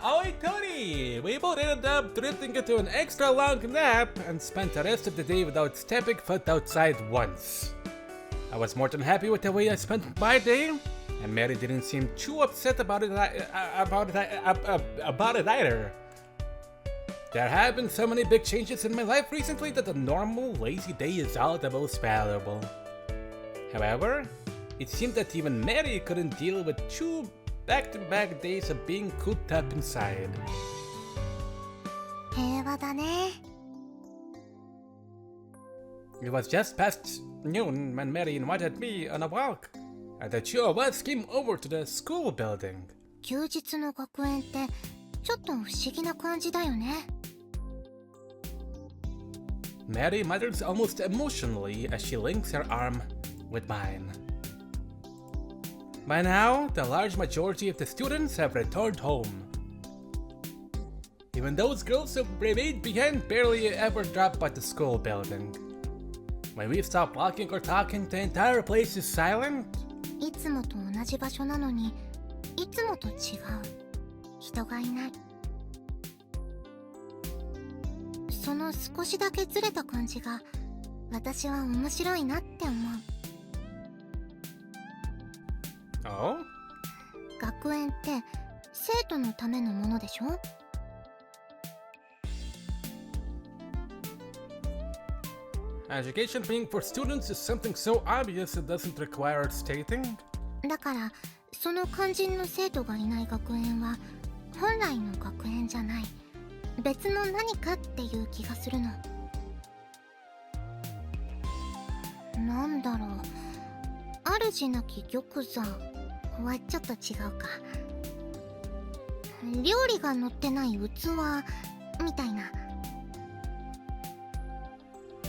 Aoi Tori! We both ended up drifting into an extra long nap and spent the rest of the day without stepping foot outside once. I was more than happy with the way I spent my day, and Mary didn't seem too upset about it either. There have been so many big changes in my life recently that a normal, lazy day is all the most valuable. However, it seemed that even Mary couldn't deal with 2 back-to-back days of being cooped up inside. 平和だね。 It was just past noon when Mary invited me on a walk, and the two of us came over to the school building. 休日の学園ってちょっと不思議な感じだよね。 Mary mutters almost emotionally as she links her arm with mine. By now, the large majority of the students have returned home. Even those girls who remained behind barely ever drop by the school building. When we stop walking or talking, the entire place is silent. いつもと同じ場所なのに、いつもと違う。人がいない。その少しだけずれた感じが、私は面白いなって思う。Oh? 学園って生徒のためのものでしょ？ Education being for students is something so obvious it doesn't require stating. だからその肝心の生徒がいない学園は本来の学園じゃない別の何かっていう気がするの。なんだろう、主なき玉座はちょっと違うか。料理が乗ってない器みたいな。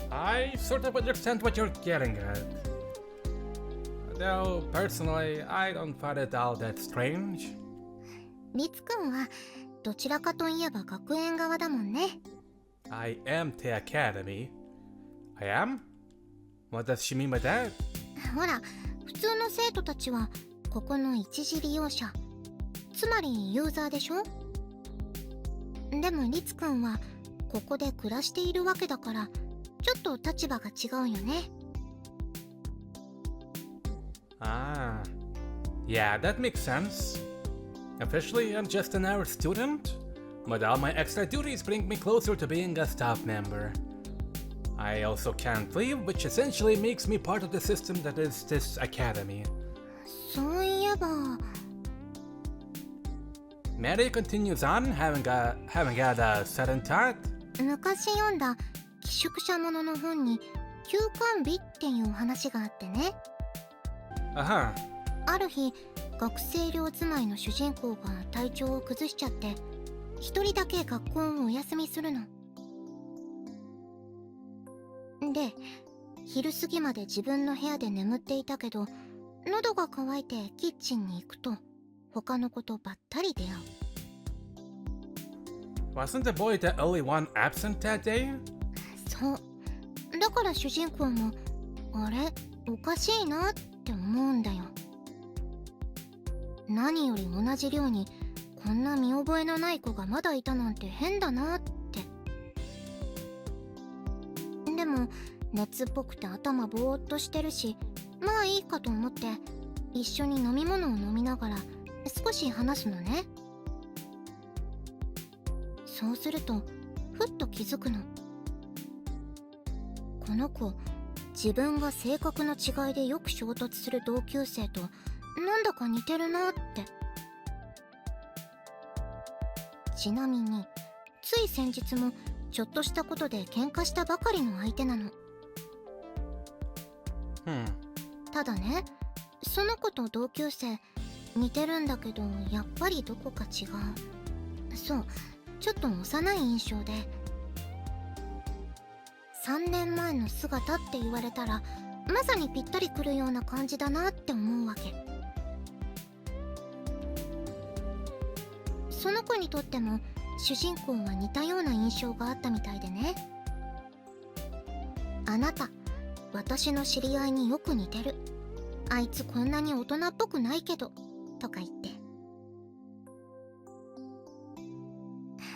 I sort of understand what you're getting at. Though, personally, I don't find it all that strange. リツくんはどちらかといえば学園側だもんね。I am the academy. I am? What does she mean by that? ほら、普通の生徒たちはここの一時利用者、つまりユーザーでしょ？でもリツくんはここで暮らしているわけだからちょっと立場が違うよね。Ah, yeah, that makes sense. Officially, I'm just an hour student, but all my extra duties bring me closer to being a staff member. I also can't leave, which essentially makes me part of the system that is this academy. そういえば Mary continues on, having had a sudden thought. 昔読んだ寄宿舎ものの本に休館日っていう話があってね。Uh-huh. ある日学生寮住まいの主人公が体調を崩しちゃって一人だけ学校をお休みするの。で昼過ぎまで自分の部屋で眠っていたけど喉が渇いてキッチンに行くと他の子とばったり出会う。 Wasn't the boy the only one absent that day? そうだから主人公もあれおかしいなって思うんだよ。何より同じ寮にこんな見覚えのない子がまだいたなんて変だなって。でも熱っぽくて頭ぼーっとしてるしまあいいかと思って一緒に飲み物を飲みながら少し話すのね。そうするとふっと気づくの。この子自分が性格の違いでよく衝突する同級生となんだか似てるなって。ちなみについ先日もちょっとしたことで喧嘩したばかりの相手なの。ただねその子と同級生似てるんだけどやっぱりどこか違う。そうちょっと幼い印象で3年前の姿って言われたらまさにぴったりくるような感じだなって思うわけ。その子にとっても主人公は似たような印象があったみたいでね。あなた私の知り合いによく似てる。あいつこんなに大人っぽくないけどとか言って。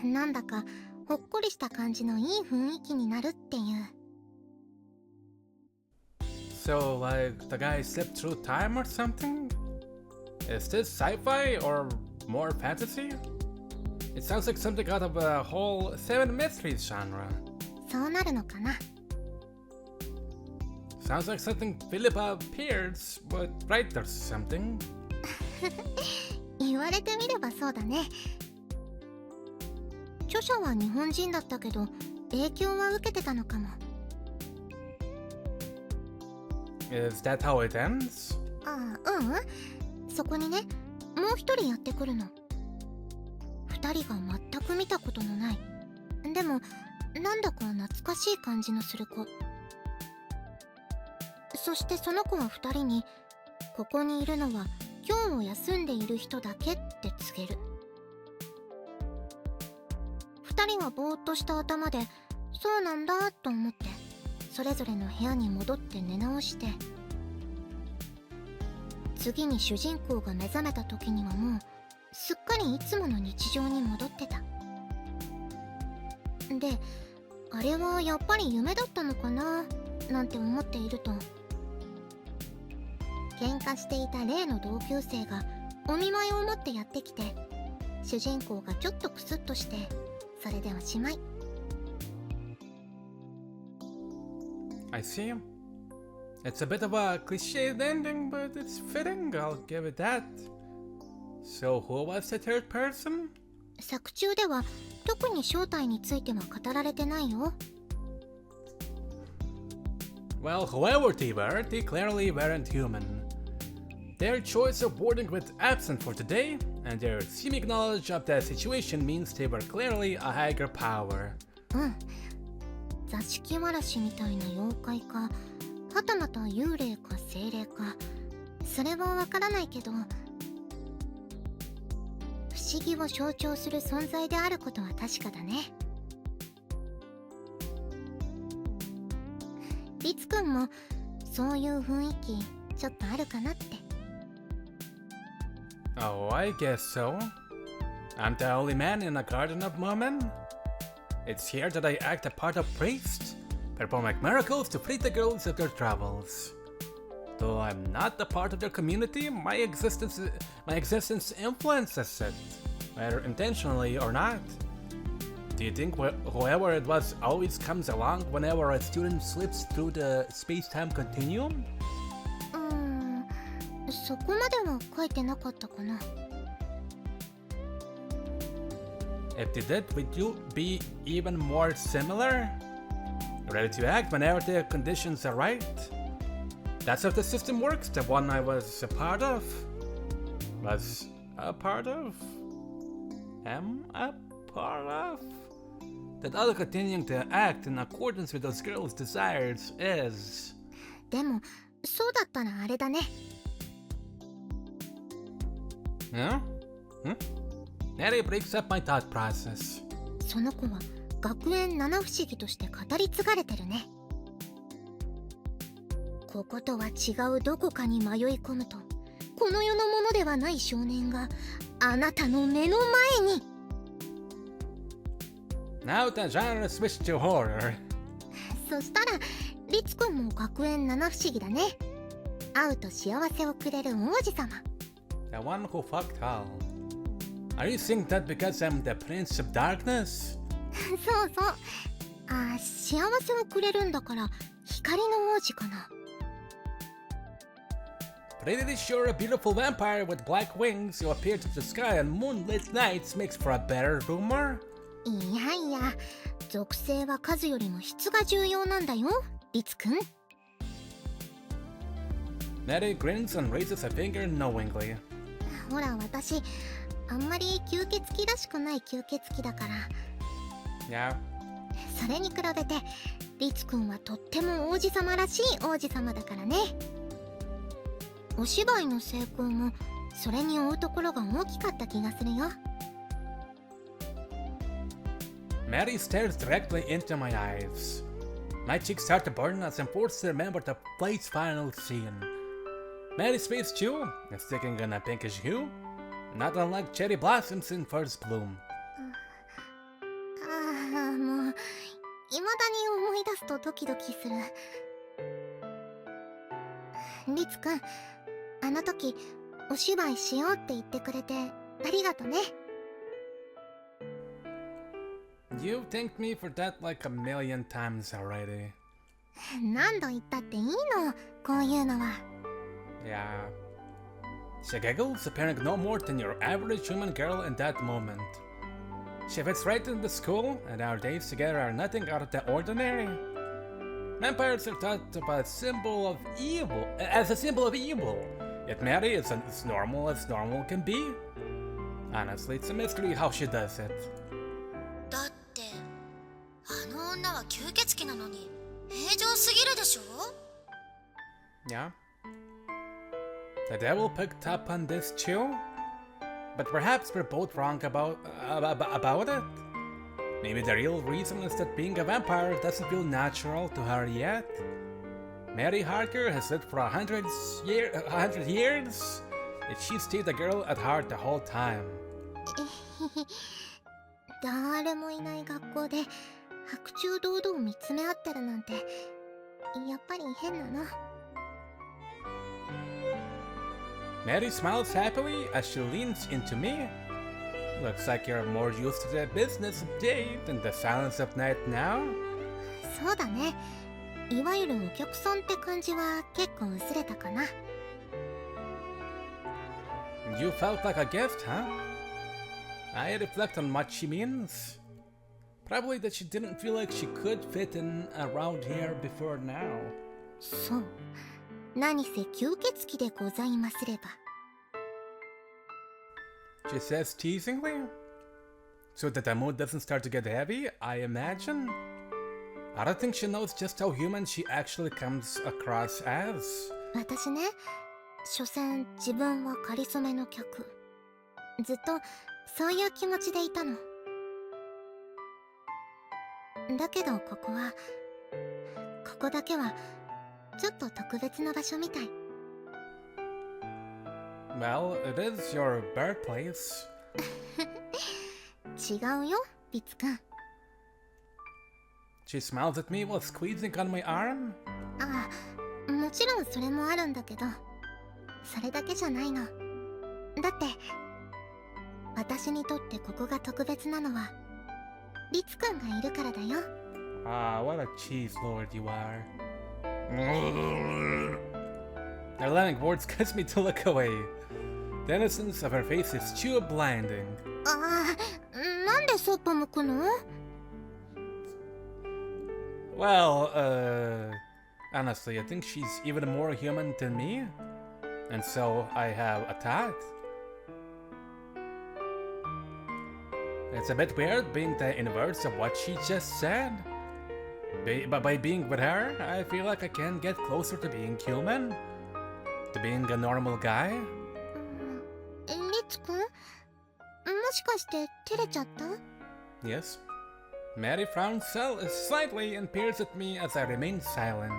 なんだかほっこりした感じのいい雰囲気になるっていう。 So, like, the guy slipped through time or something? Is this sci-fi or more fantasy? It sounds like something out of a whole Seven Mysteries genre. そうなるのかな。 Sounds like something Philippa Pierce would write or something. 言われてみればそうだね。著者は日本人だったけど影響は受けてたのかも。 Is that how it ends? ああ、そこにね、もう一人やってくるの。二人が全く見たことのない、でもなんだか懐かしい感じのする子。そしてその子は二人に、ここにいるのは今日を休んでいる人だけって告げる。二人はぼーっとした頭で、そうなんだと思ってそれぞれの部屋に戻って寝直して、次に主人公が目覚めた時にはもうすっかりいつもの日常に戻ってた。で、あれはやっぱり夢だったのかななんて思っていると、喧嘩していた例の同級生がお見舞いを持ってやってきて、主人公がちょっとクスッとして、それでおしまい。 I see. It's a bit of a cliched ending, but it's fitting, I'll give it that. So who was the third person? 作中では特に正体については語られてないよ。 Well, whoever they clearly weren't human. Their choice of boarding with absent for today, and their seeming knowledge of the situation means they were clearly a higher power. うん。座敷わらしみたいな妖怪か、はたまた幽霊か精霊か、それはわからないけど、不思議を象徴する存在であることは確かだね。リツくんもそういう雰囲気ちょっとあるかなって。 Oh, I guess so. I'm the only man in a garden of women. It's here that I act the part of priest, performing miracles to free the girls of their troubles. Though I'm not a part of their community, my existence influences it, whether intentionally or not. Do you think whoever it was always comes along whenever a student slips through the space-time continuum? そこまでは書いてなかったかな。 If they did, would you be even more similar? Ready to act whenever the conditions are right? That's how the system works, the one I was a part of. Was a part of? Am a part of? That other continuing to act in accordance with those girls' desires is... でも、そうだったらあれだね。Huh? That breaks up my thought process. その子は学園七不思議として語り継がれてるね。こことは違うどこかに迷い込むと、この世のものではない少年があなたの目の前に。 Now the genre switched to horror. そしたらリツくんも学園七不思議だね。会うと幸せをくれる王子様。 The one who fucked all. Are you saying that because I'm the Prince of Darkness? そうそう。あ、幸せをくれるんだから光の王子かな。 Pretty sure a beautiful vampire with black wings who appears in the sky on moonlit nights makes for a better rumor? いやいや、属性は数よりも質が重要なんだよ、リツくん。 Nettie grins and raises a finger knowingly. ほら、私あんまり吸血鬼らしくない吸血鬼だから。 Yeah. それに比べてリツくんはとっても王子様らしい王子様だからね。お芝居の成功もそれに追うところが大きかった気がするよ。 Mary stares directly into my eyes. My cheeks start to burn as I'm forced to remember the play's final scene. Mary's face too is taking on a pinkish hue, not unlike cherry blossoms in first bloom. 未だに思い出すとドキドキする。リツくん、あの時お芝居しようって言ってくれてありがとね。You've thanked me for that like a million times already. 何度言ったっていいの、こういうのは。Yeah. She giggles, appearing no more than your average human girl in that moment. She fits right into school, and our days together are nothing out of the ordinary. Vampires are thought of a symbol of evil, as a symbol of evil. Yet Mary is as normal can be. Honestly, it's a mystery how she does it. だってあの女は吸血鬼なのに平常すぎるでしょ。 Yeah. The devil picked up on this too, but perhaps we're both wrong about it. Maybe the real reason is that being a vampire doesn't feel natural to her yet. Mary Harker has lived for 100 years, yet she stayed a girl at heart the whole time. 誰もいない学校で白昼堂々見つめ合ってるなんてやっぱり変なの。Mary smiles happily as she leans into me. Looks like you're more used to the business of day than the silence of night now. そうだね。いわゆるお客さんって感じは結構薄れたかな。You felt like a gift, huh? I reflect on what she means. Probably that she didn't feel like she could fit in around here before now. そう。何せ吸血鬼でございますれば。She says teasingly. So that the mood doesn't start to get heavy, I imagine? I don't think she knows just how human she actually comes across as. 私ね、所詮自分はかりそめの客。ずっとそういう気持ちでいたの。だけどここだけはちょっと特別な場所みたい。Well, it is your birthplace. 違うよ、リツくん。She smiles at me while squeezing on my arm. ああ、もちろんそれもあるんだけど、それだけじゃないの。だって私にとってここが特別なのはリツくんがいるからだよ。Ah, what a cheese lord you are. Allowing words gets me to look away. The innocence of her face is too blinding. ああ、なんでそっぽ向くの？ Well, honestly, I think she's even more human than me. And so I have a thought. It's a bit weird being the inverse of what she just said. But by being with her, I feel like I can get closer to being human. To being a normal guy. リツくん？もしかして照れちゃった？ Yes. Mary frowns slightly and peers at me as I remain silent.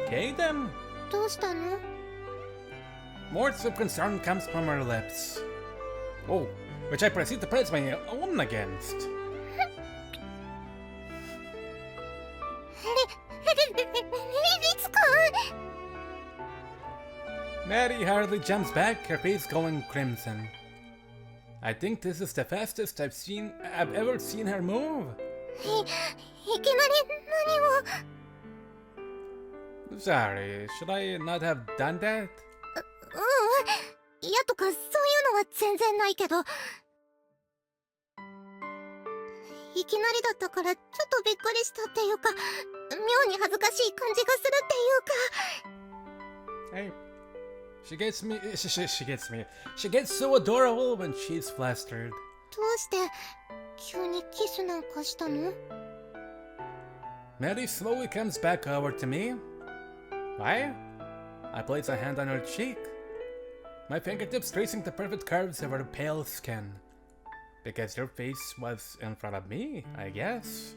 Okay then. どうしたの？ Words of concern comes from her lips. Oh, which I proceed to press my own against. リツくん！ Mary hardly jumps back, her face going crimson. I think this is the fastest I've ever seen her move. いきなり何を？ Sorry, should I not have done that? 嫌とかそういうのは全然ないけど、いきなりだったからちょっとびっくりしたっていうか、妙に恥ずかしい感じがするっていうか。Hey. She gets so adorable when she's flustered. どうして急にキスなんかしたの？ Mary slowly comes back over to me. Why? I place a hand on her cheek. My fingertips tracing the perfect curves of her pale skin. Because your face was in front of me, I guess.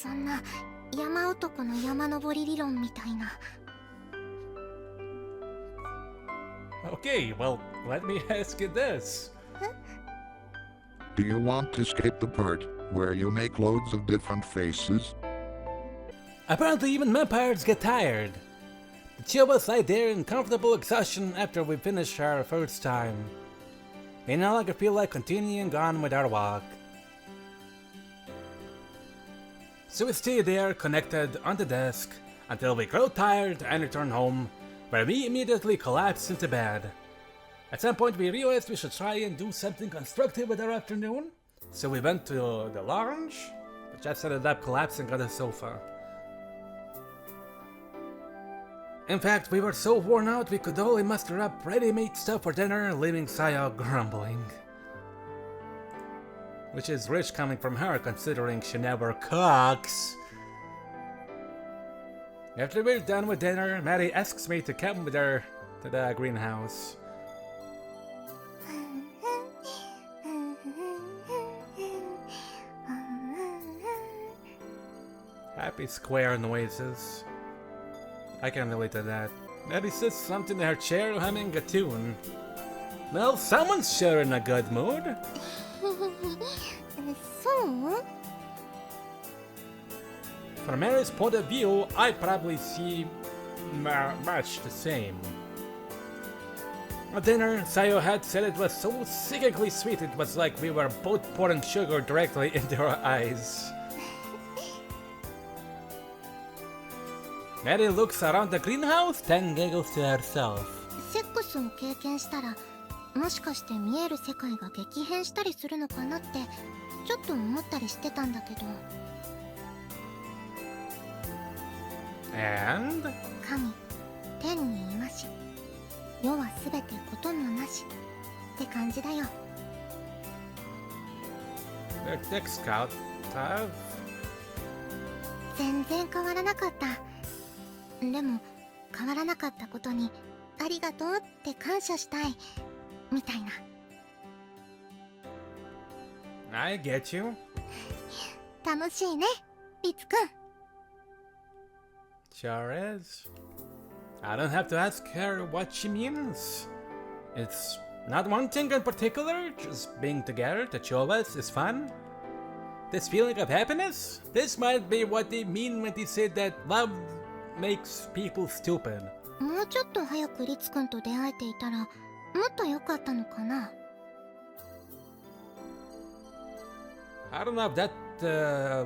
そんな山男の山登り理論みたいな。Okay, well, let me ask you this. Do you want to skip the part where you make loads of different faces? Apparently even vampires get tired. The two of us lie there in comfortable exhaustion after we finish our first time. We no longer feel like continuing on with our walk. So we stay there connected on the desk until we grow tired and return home, where we immediately collapse into bed. At some point we realized we should try and do something constructive with our afternoon, so we went to the lounge, but just ended up collapsing on the sofa. In fact, we were so worn out we could only muster up ready-made stuff for dinner, leaving Sayo grumbling. Which is rich coming from her, considering she never cooks. After we're done with dinner, Maddie asks me to come with her to the greenhouse. Happy square noises. I can relate to that. Maddie sits something in her chair humming a tune. Well, someone's sure in a good mood. So? From Mary's point of view, I probably see much the same. At dinner, Sayo had said it was so sickeningly sweet it was like we were both pouring sugar directly into our eyes. Mary looks around the greenhouse, then giggles to herself. セックスを経験したら、もしかして見える世界が激変したりするのかなってちょっと思ったりしてたんだけど。And? 神、天にいまし、世はすべてこともなしって感じだよ。The Dick Scout have? 全然変わらなかった。でも変わらなかったことにありがとうって感謝したいみたいな。I get you. 楽しいね、リツくん。Sure is. I don't have to ask her what she means. It's not one thing in particular, just being together, the two of us, is fun. This feeling of happiness, this might be what they mean when they say that love makes people stupid. もうちょっと早くリツくんと出会えていたらもっと良かったのかな。I don't know if that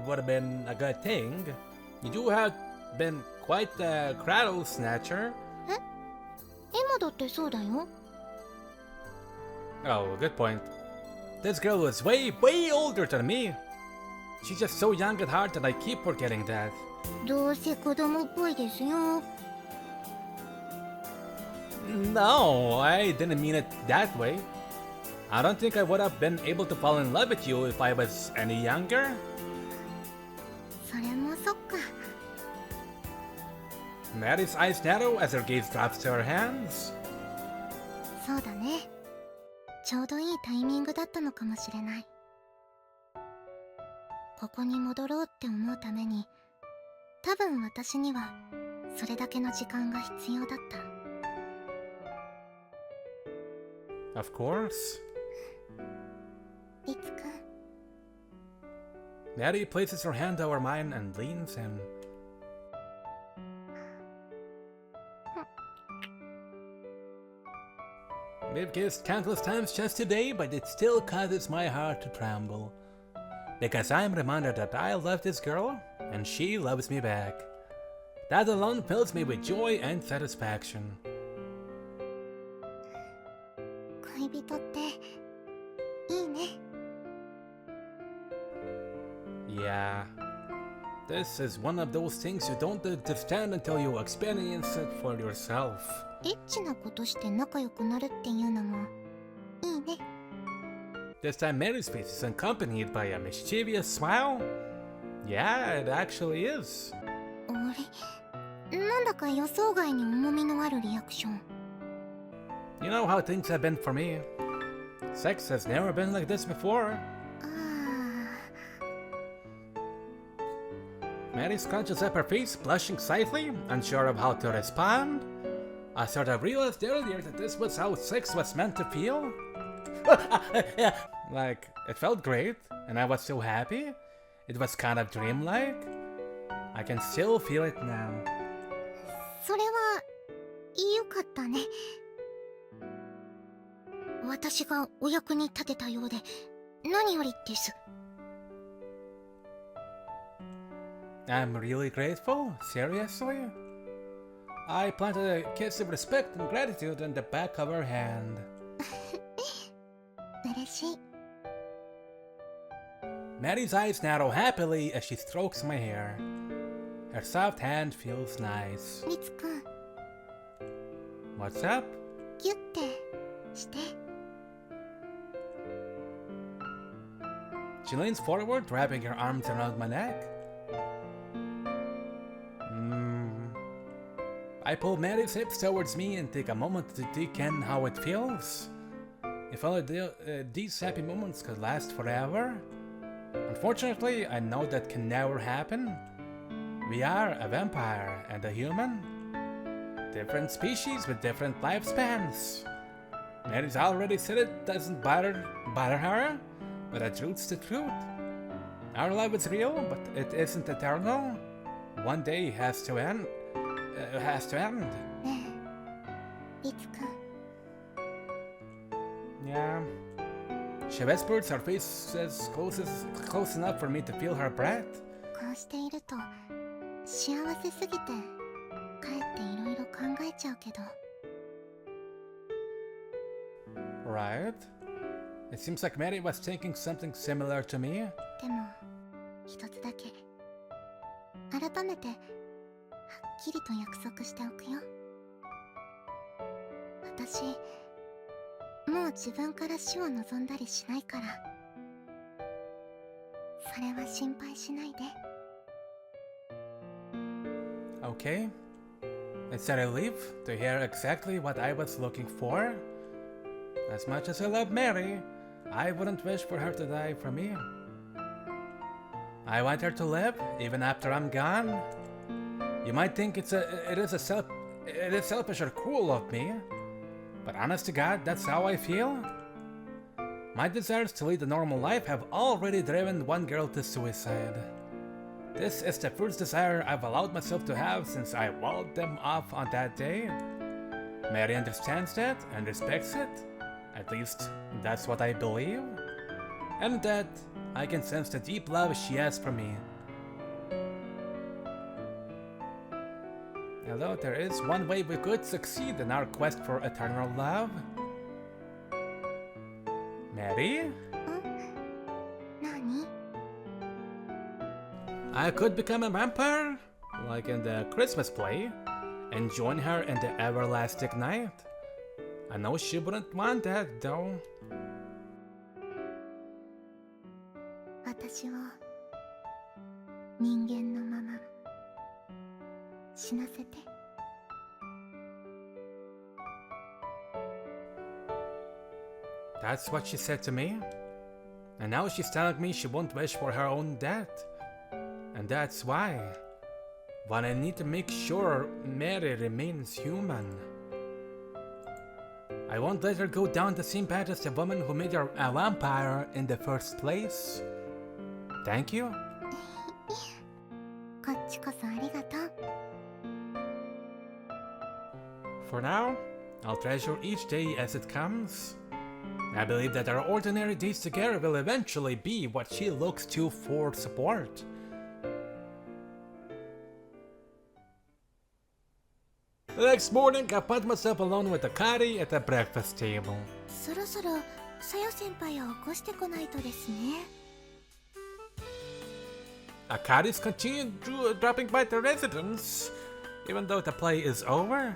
would have been a good thing. You do have been quite a cradle snatcher. え？今だってそうだよ。Oh, good point. This girl is way older than me. She's just so young at heart that I keep forgetting that. どうせ子供っぽいですよ。No, I didn't mean it that way. I don't think I would have been able to fall in love with you if I was any younger. それもそっか。Maddie's eyes narrow as her gaze drops to her hands. そうだね。ちょうどいいタイミングだったのかもしれない。ここに戻ろうって思うために、多分私にはそれだけの時間が必要だった。Of course. リツくん。Maddie places her hand over mine and leans in. We've kissed countless times just today, but it still causes my heart to tremble. Because I'm reminded that I love this girl, and she loves me back. That alone fills me with joy and satisfaction. 恋人っていいね。Yeah. This is one of those things you don't understand until you experience it for yourself. エッチなことして仲良くなるっていうのもいいね。This time Mary's face is accompanied by a mischievous smile. Yeah, it actually is. あれ、なんだか予想外に重みのあるリアクション。You know how things have been for me. Sex has never been like this before. あ Maddie scrunches up her face, blushing slightly, unsure of how to respond. I sort of realized earlier that this was how sex was meant to feel. Like, it felt great, and I was so happy. It was kind of dreamlike. I can still feel it now. それは良かったね。私がお役に立てたようで何よりです。 I'm really grateful, seriously. I planted a kiss of respect and gratitude on the back of her hand. 嬉しい。 Maddie's eyes narrow happily as she strokes my hair. Her soft hand feels nice. リツくん、 What's up? ギュッてして。 She leans forward, wrapping her arms around my neck. I pull Maddie's hips towards me and take a moment to take in how it feels. If only these happy moments could last forever. Unfortunately, I know that can never happen. We are a vampire and a human. Different species with different lifespans. Mary's already said it doesn't bother her, but the truth's the truth. Our love is real, but it isn't eternal. One day has to end. ねえ、リツくん。 Yeah. She whispers, her face is close enough for me to feel her breath. こうしていると幸せすぎてかえっていろいろ考えちゃうけど。 Right. It seems like Mary was thinking something similar to me. でも一つだけ改めてはっきりと約束しておくよ。私もう自分から死を望んだりしないから、それは心配しないで。 Okay. It's a relief to hear exactly what I was looking for. As much as I love Mary, I wouldn't wish for her to die for me. I want her to live even after I'm gone. You might think it is selfish or cruel of me, but honest to God, that's how I feel. My desires to lead a normal life have already driven one girl to suicide. This is the first desire I've allowed myself to have since I walled them off on that day. Mary understands that and respects it. At least, that's what I believe. And that I can sense the deep love she has for me. Although there is one way we could succeed in our quest for eternal love. Mary? 何？ I could become a vampire, like in the Christmas play, and join her in the everlasting night. I know she wouldn't want that, though. 私を人間のまま死なせて。 That's what she said to me. And now she's telling me she won't wish for her own death. And that's why. But I need to make sure Mary remains human. I won't let her go down the same path as the woman who made her a vampire in the first place. Thank you. こっちこそありがとう。 For now, I'll treasure each day as it comes. I believe that our ordinary days together will eventually be what she looks to for support. The next morning, I found myself alone with Akari at the breakfast table. そろそろさよ先輩を起こしてこないとですね。 Akari's continued dropping by the residence, even though the play is over.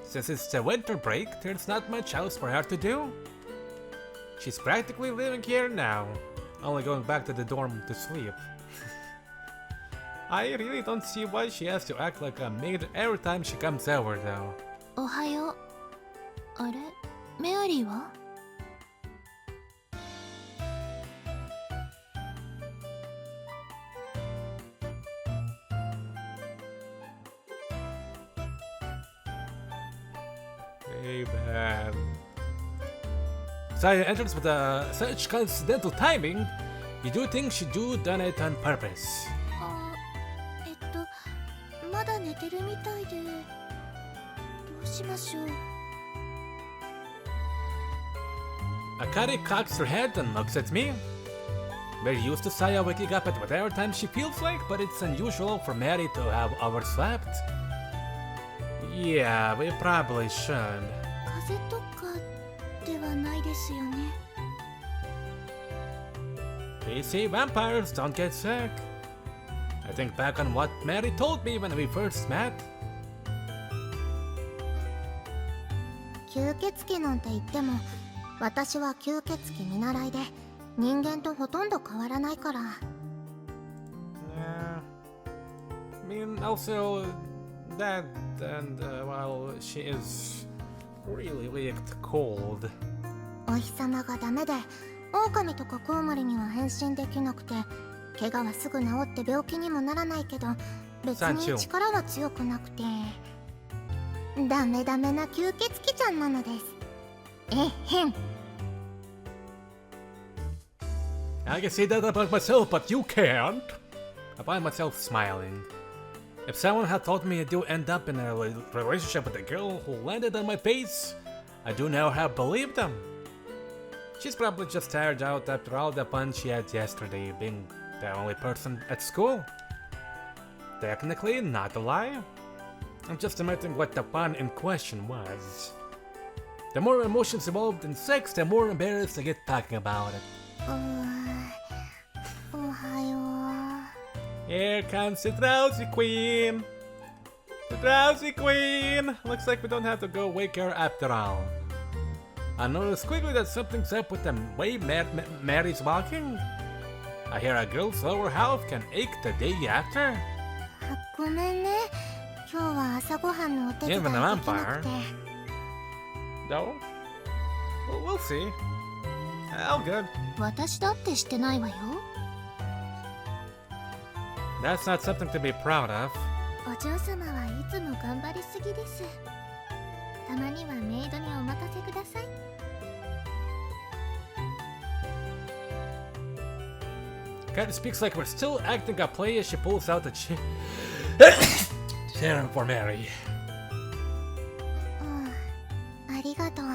Since it's the winter break, there's not much else for her to do. She's practically living here now, only going back to the dorm to sleep. I really don't see why she has to act like a maid every time she comes over, though. おはよう。あれ、メアリーは？ Hey, man. Saya enters with such coincidental timing. You do think she do done it on purpose. まだ寝てるみたいで、どうしましょう。Akari cocks her head and looks at me. We're used to Saya waking up at whatever time she feels like, but it's unusual for Mary to have overslept. Yeah, we probably should. 風邪とかではないですよね。We see vampires don't get sick. I think back on what Mary told me when we first met. 吸血鬼なんて言っても、私は吸血鬼見習いで人間とほとんど変わらないから。Yeah. I mean, also that and well, she is really weak to cold. お日様がダメで、狼とかコウモリには変身できなくて、怪我はすぐ治って病気にもならないけど、別に力は強くなくて、ダメダメな吸血鬼ちゃんなのです。えへん。I can say that about myself, but you can't. I find myself smiling. If someone had told me I do end up in a relationship with a girl who landed on my face, I do now have believed them. She's probably just tired out after all the fun she had yesterday, being the only person at school. Technically, not a lie. I'm just admitting what the fun in question was. The more emotions involved in sex, the more embarrassed I get talking about it. おはよう。 Here comes the drowsy queen. The drowsy queen. Looks like we don't have to go wake her after all. I notice quickly that something's up with the way Mary's walking. I hear a girl's lower half can ache the day after. ごめんね。今日は朝ごはんのお手伝いできなくて。No? We'll see. All good. 私だってしてないわよ。That's not something to be proud of. お嬢様はいつも頑張りすぎです。たまにはメイドにお任せください。Cat speaks like we're still acting a play as she pulls out the chair for Mary. ありがとう。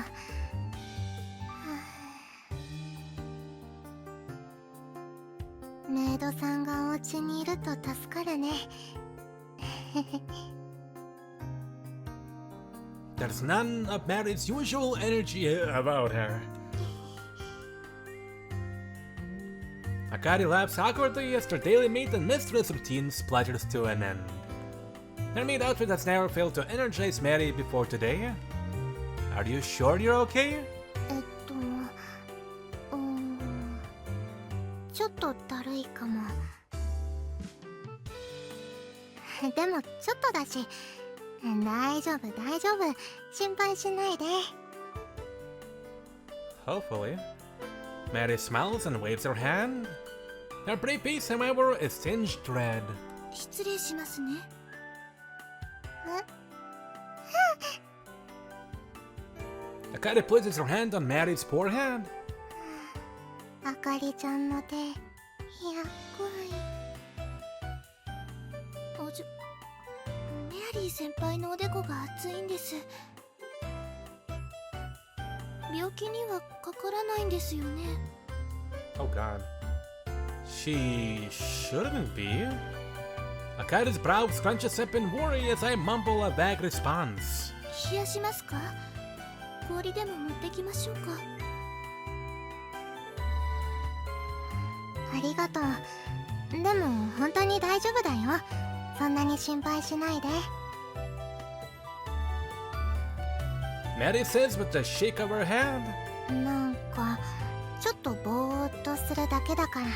メイドさんがお家にいると助かるね。There's none of Mary's usual energy about her. Akari laughs awkwardly as their daily mate and mistress routine splatters to an end. Her maid outfit has never failed to energize Mary before today. Are you sure you're okay? ちょっとだるいかも。でもちょっとだし、大丈夫大丈夫、心配しないで。Hopefully. Mary smiles and waves her hand. Her pretty face, however, is tinged red. 失礼しますね。Akari places her hand on Mary's forehead. あかりちゃんの手、やっこい。メアリー先輩のおでこが熱いんです。病気にはかからないんですよね。Oh god. She shouldn't be. Akari's brow scrunches up in worry as I mumble a vague response. 冷やしますか？氷でも持ってきましょうか。ありがとう。でも本当に大丈夫だよ。そんなに心配しないで。Mary says with a shake of her head. なんかちょっとぼーっとするだけだから。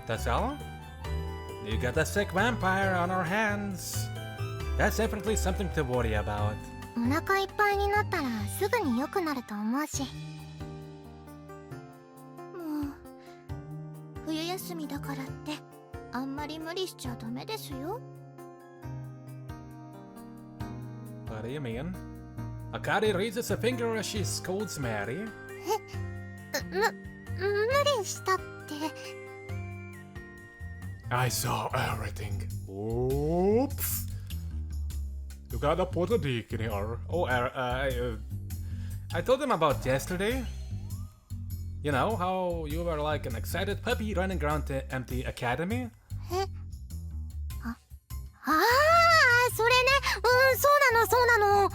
That's all? You got a sick vampire on our hands. That's definitely something to worry about. お腹いっぱいになったらすぐに良くなると思うし。もう冬休みだからってあんまり無理しちゃダメですよ。What do you mean? Akari raises a finger as she scolds Mary. 無理したって。 I saw everything. Oops. You gotta put a dick in here. Oh, I told them about yesterday. You know how you were like an excited puppy running around the empty academy? ああ、それね。そうなの。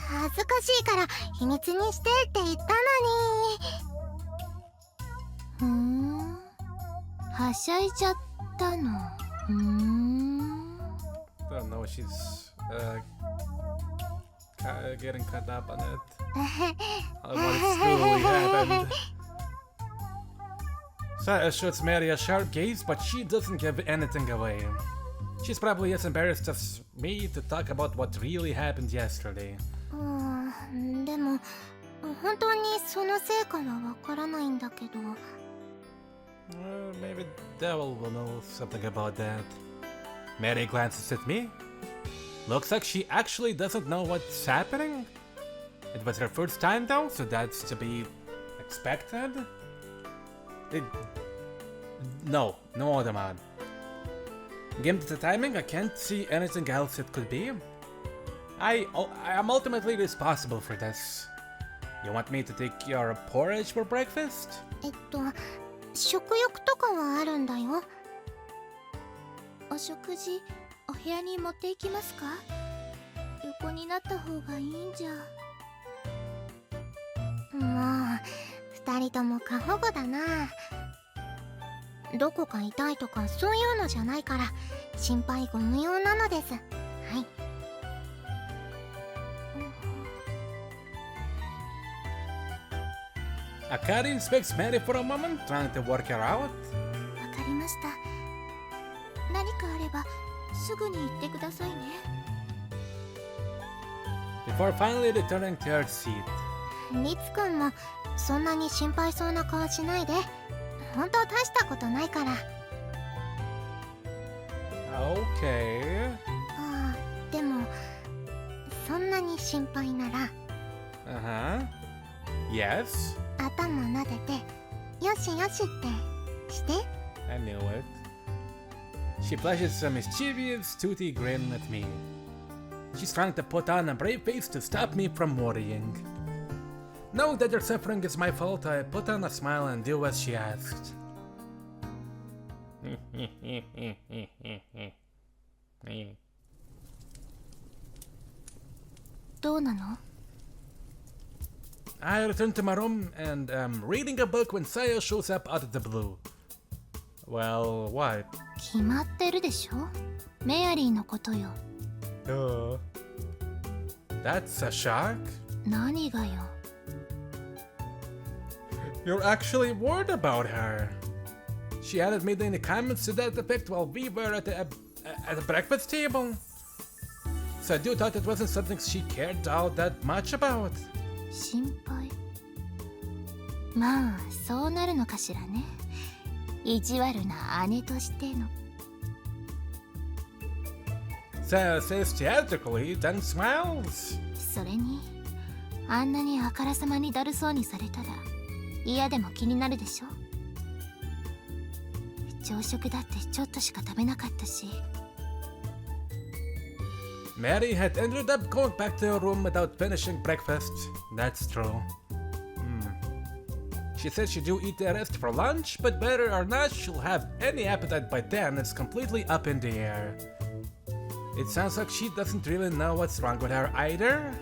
恥ずかしいから秘密にしてって言ったのに。はしゃいじゃったの。Don't know, she's getting caught up on it. What really happened. Saya shoots Mary a sharp gaze, but she doesn't give anything away. She's probably as embarrassed as me to talk about what really happened yesterday. でも本当にそのせいかはわからないんだけど。Maybe Devil will know something about that. Mary glances at me. Looks like she actually doesn't know what's happening. It was her first time though, so that's to be expected. No, Odaman. Given the timing, I can't see anything else it could be. I am ultimately responsible for this. You want me to take your porridge for breakfast? 食欲とかはあるんだよ。お食事お部屋に持って行きますか？横になった方がいいんじゃ。もう二人とも過保護だな。どこか痛いとかそういうのじゃないから心配ご無用なのです。はい。Akari inspects Mary for a moment, trying to work her out. わかりました。何かあればすぐに言ってくださいね。Before finally returning to her seat. リツくんもそんなに心配そうな顔しないで。本当大したことないから。Okay. ああ、でもそんなに心配なら。Yes. 頭撫でてよしよしってして。 I knew it. She flashes a mischievous, toothy grin at me. She's trying to put on a brave face to stop me from worrying. Knowing that your suffering is my fault, I put on a smile and do as she asked. Me. どうなの？ I return to my room and am reading a book when Saya shows up out of the blue. Well, what? 決まってるでしょ？メアリーのことよ。That's a shock? 何がよ。You're actually worried about her. She hadn't made any comments to that effect while we were at the breakfast table. So I do thought it wasn't something she cared all that much about. 心配？まあそうなるのかしらね。意地悪な姉としての。Saya says theatrically, then smiles. それにあんなにあからさまにだるそうにされたら嫌でも気になるでしょ。朝食だってちょっとしか食べなかったし。 Mary had ended up going back to her room without finishing breakfast. That's true. She said she do eat the rest for lunch, but whether or not she'll have any appetite by then is completely up in the air. It sounds like she doesn't really know what's wrong with her either.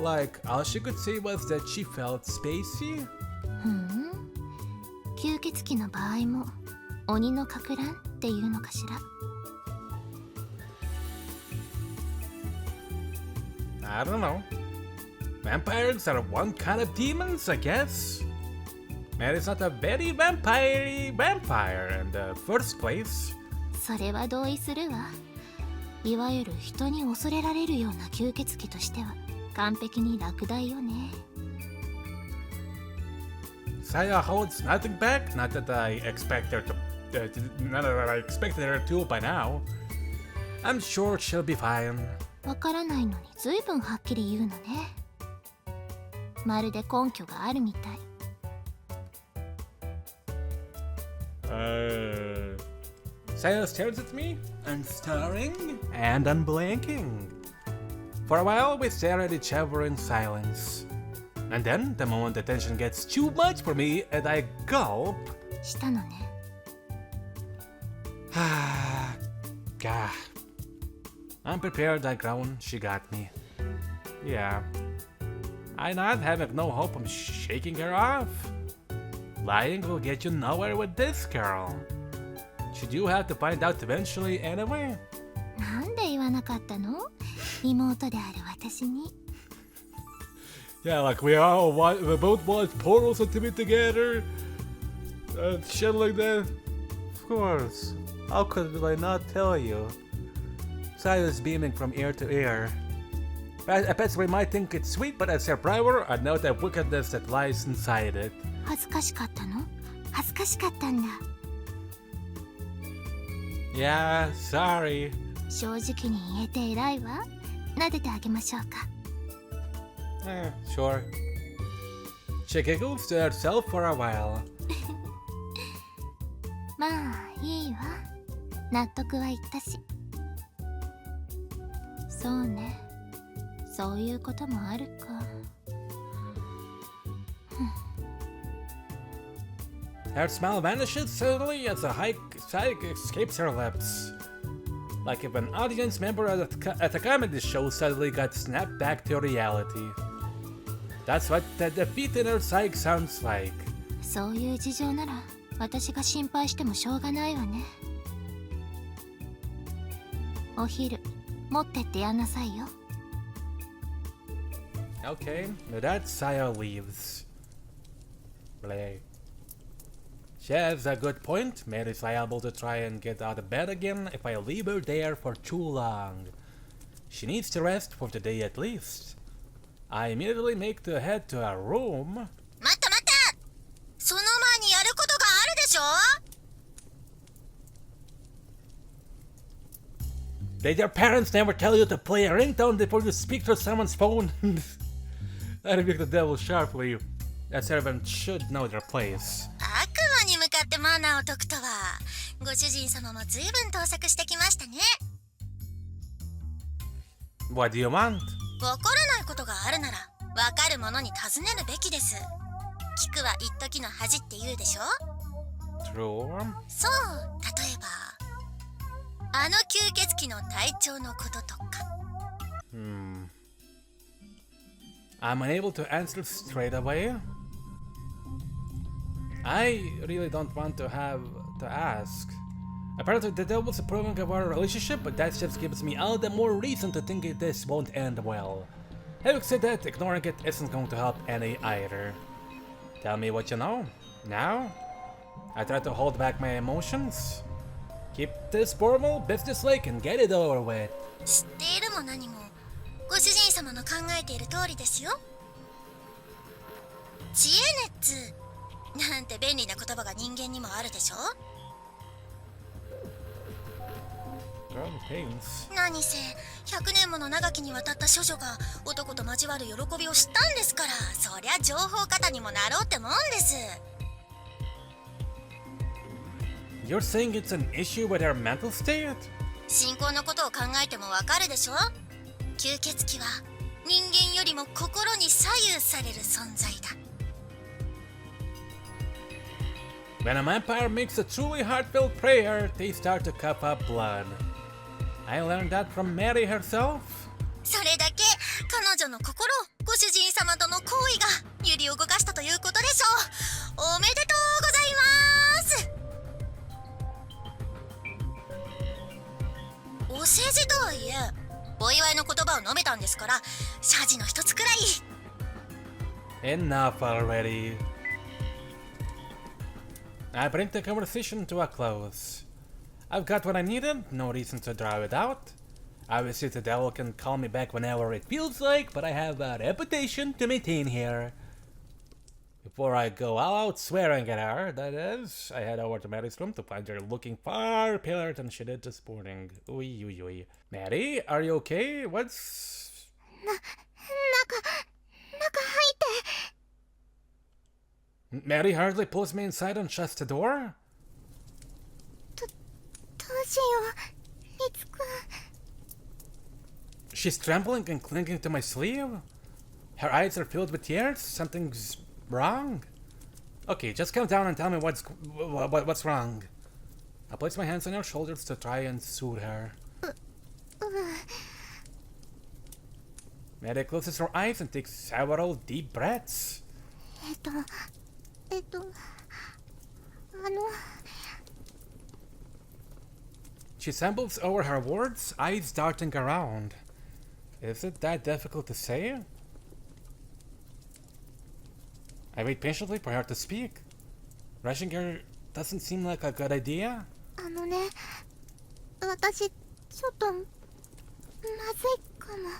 Like, all she could say was that she felt spacey. 吸血鬼の場合も鬼のかく乱っていうのかしら。 I don't know. Vampires are one kind of demons, I guess. Mary's not a very vampire in the first place. それは同意するわ。いわゆる人に恐れられるような吸血鬼としては完璧に落第よね。 Saya holds nothing back. Not that I expect her to. Not that I expected her to by now. I'm sure she'll be fine. わからないのにずいぶんはっきり言うのね。まるで根拠があるみたい。Saya stares at me, unstaring and unblinking. For a while, we stare at each other in silence. And then, the moment the tension gets too much for me, and I gulp. したのね。Gah. I'm prepared, I groan. She got me. Yeah. I nod, having no hope of shaking her off. Lying will get you nowhere with this girl. Should you have to find out eventually anyway? なんで言わなかったの？妹である私に。Yeah, like we both watched portals to be together. Shit like that. Of course. How could I not tell you? Silas beaming from ear to ear. I bet we might think it's sweet, but as her brother, I know the wickedness that lies inside it. 恥ずかしかったの？恥ずかしかったんだ。Yeah, sorry. 正直に言えて偉いわ。撫でてあげましょうか。Sure. She giggles to herself for a while. まあいいわ。納得はいったし。そうね。そういうこともあるか。Her smile vanishes suddenly as a sigh escapes her lips. Like if an audience member at a comedy show suddenly got snapped back to reality. That's what the defeat in her psyche sounds like. そういう事情なら私が心配してもしょうがないわね。お昼持ってってやんなさいよ。Okay, with that, Saya leaves. Play. She has a good point. Mary's liable to try and get out of bed again if I leave her there for too long. She needs to rest for today at least. I immediately make to head to her room. 待った待った！その前にやることがあるでしょDid your parents never tell you to play a ringtone before you speak to someone's phone? I rebuked the devil sharply. A servant should know their place. 悪魔に向かってマナーを解くとは、ご主人様も随分盗作してきましたね。What do you want? わからないことがあるなら、わかるものに尋ねるべきです。聞くは一時の恥って言うでしょ？ True. そう、例えば、あの吸血鬼の体調のこととか。I'm unable to answer straight away. I really don't want to have to ask. Apparently the devil's approving of our relationship, but that just gives me all the more reason to think this won't end well. Having said that, ignoring it isn't going to help any either. Tell me what you know. Now? I try to hold back my emotions. Keep this formal, businesslike, and get it over with. 知っているも何も、ご主人様の考えている通りですよ。知恵熱なんて便利な言葉が人間にもあるでしょ。何せ100年もの長きにわたった処女が男と交わる喜びを知ったんですから、そりゃ情報型にもなろうってもんです。You're saying it's an issue with her mental state? 信仰のことを考えてもわかるでしょ。吸血鬼は人間よりも心に左右される存在だ。When a vampire makes a truly heartfelt prayer, they start to cough up blood. I learned that from Mary herself. それだけ彼女の心、ご主人様との行為が揺り動かしたということでしょう。おめでとうございます。お世辞とはいえ、お祝いの言葉を述べたんですから、謝辞の一つくらい。Enough already. I bring the conversation to a close. I've got what I needed, no reason to draw it out. Obviously the devil can call me back whenever it feels like, but I have a reputation to maintain here. Before I go all out swearing at her, that is, I head over to Maddie's room to find her looking far paler than she did this morning. Oi, oi, oi. Maddie, are you okay? What's... 中入って。 Maddie hardly pulls me inside and shuts the door? どうしよう、リツくん。 She's trembling and clinging to my sleeve? Her eyes are filled with tears? Something's wrong? Okay, just calm down and tell me what's wrong. I place my hands on her shoulders to try and soothe her. Maddie closes her eyes and takes several deep breaths. あの。 She stumbles over her words, eyes darting around. Is it that difficult to say? I wait patiently for her to speak. Rushing her doesn't seem like a good idea. あのね、私ちょっとまずいかも。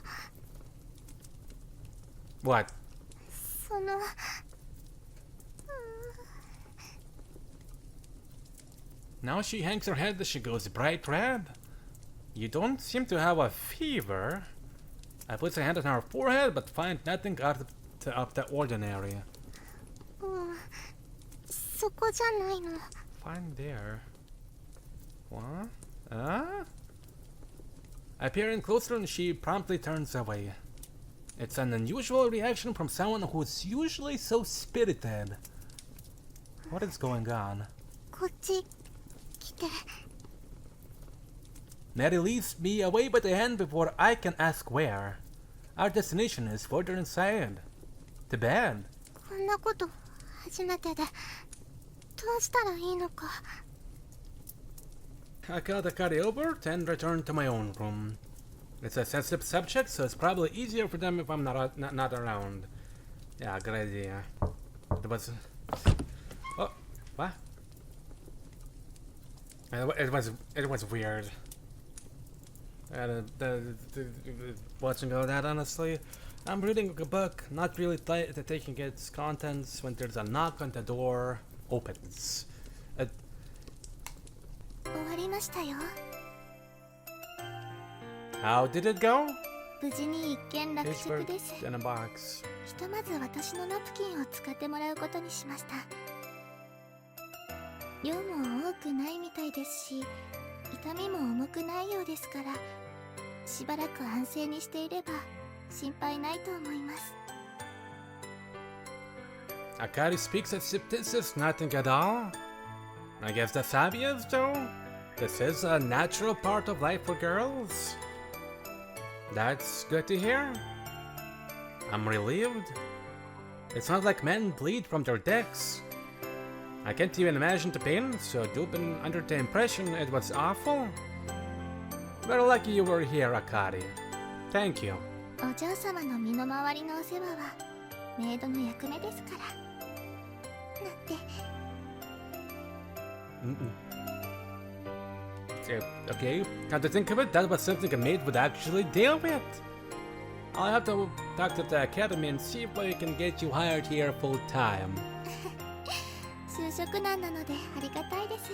What? その。Now she hangs her head as she goes bright red. You don't seem to have a fever. I place a hand on her forehead but find nothing out of the ordinary. そこじゃないの。 Fine there. What? I peer in closer and she promptly turns away. It's an unusual reaction from someone who's usually so spirited. What is going on? こっち来て。 Maddie leads me away by the hand before I can ask where. Our destination is further inside. To bed. こんなこと初めてで、どうしたらいいのか。 I call the Akari over and return to my own room. It's a sensitive subject, so it's probably easier for them if I'm not around. Yeah, good idea. It was... Oh, what? It was weird. Watching all that, honestly. I'm reading a book, not really taking its contents when there's a knock on the door opens. 終わりましたよ。 How did it go? 無事に一件落着です。 in a box. ひとまず私のナプキンを使ってもらうことにしました。量も多くないみたいですし、痛みも重くないようですから、しばらく安静にしていれば心配ないと思います。 Akari speaks as if this is nothing at all. I guess that's obvious, though. This is a natural part of life for girls. That's good to hear. I'm relieved. It's not like men bleed from their dicks. I can't even imagine the pain, so you've been under the impression it was awful? We're lucky you were here, Akari. Thank you. お嬢様の身の回りのお世話はメイドの役目ですから。なんて。Okay, come to think of it, that was something a maid would actually deal with. I'll have to talk to the academy and see if I can get you hired here full time. 就職難なのでありがたいです。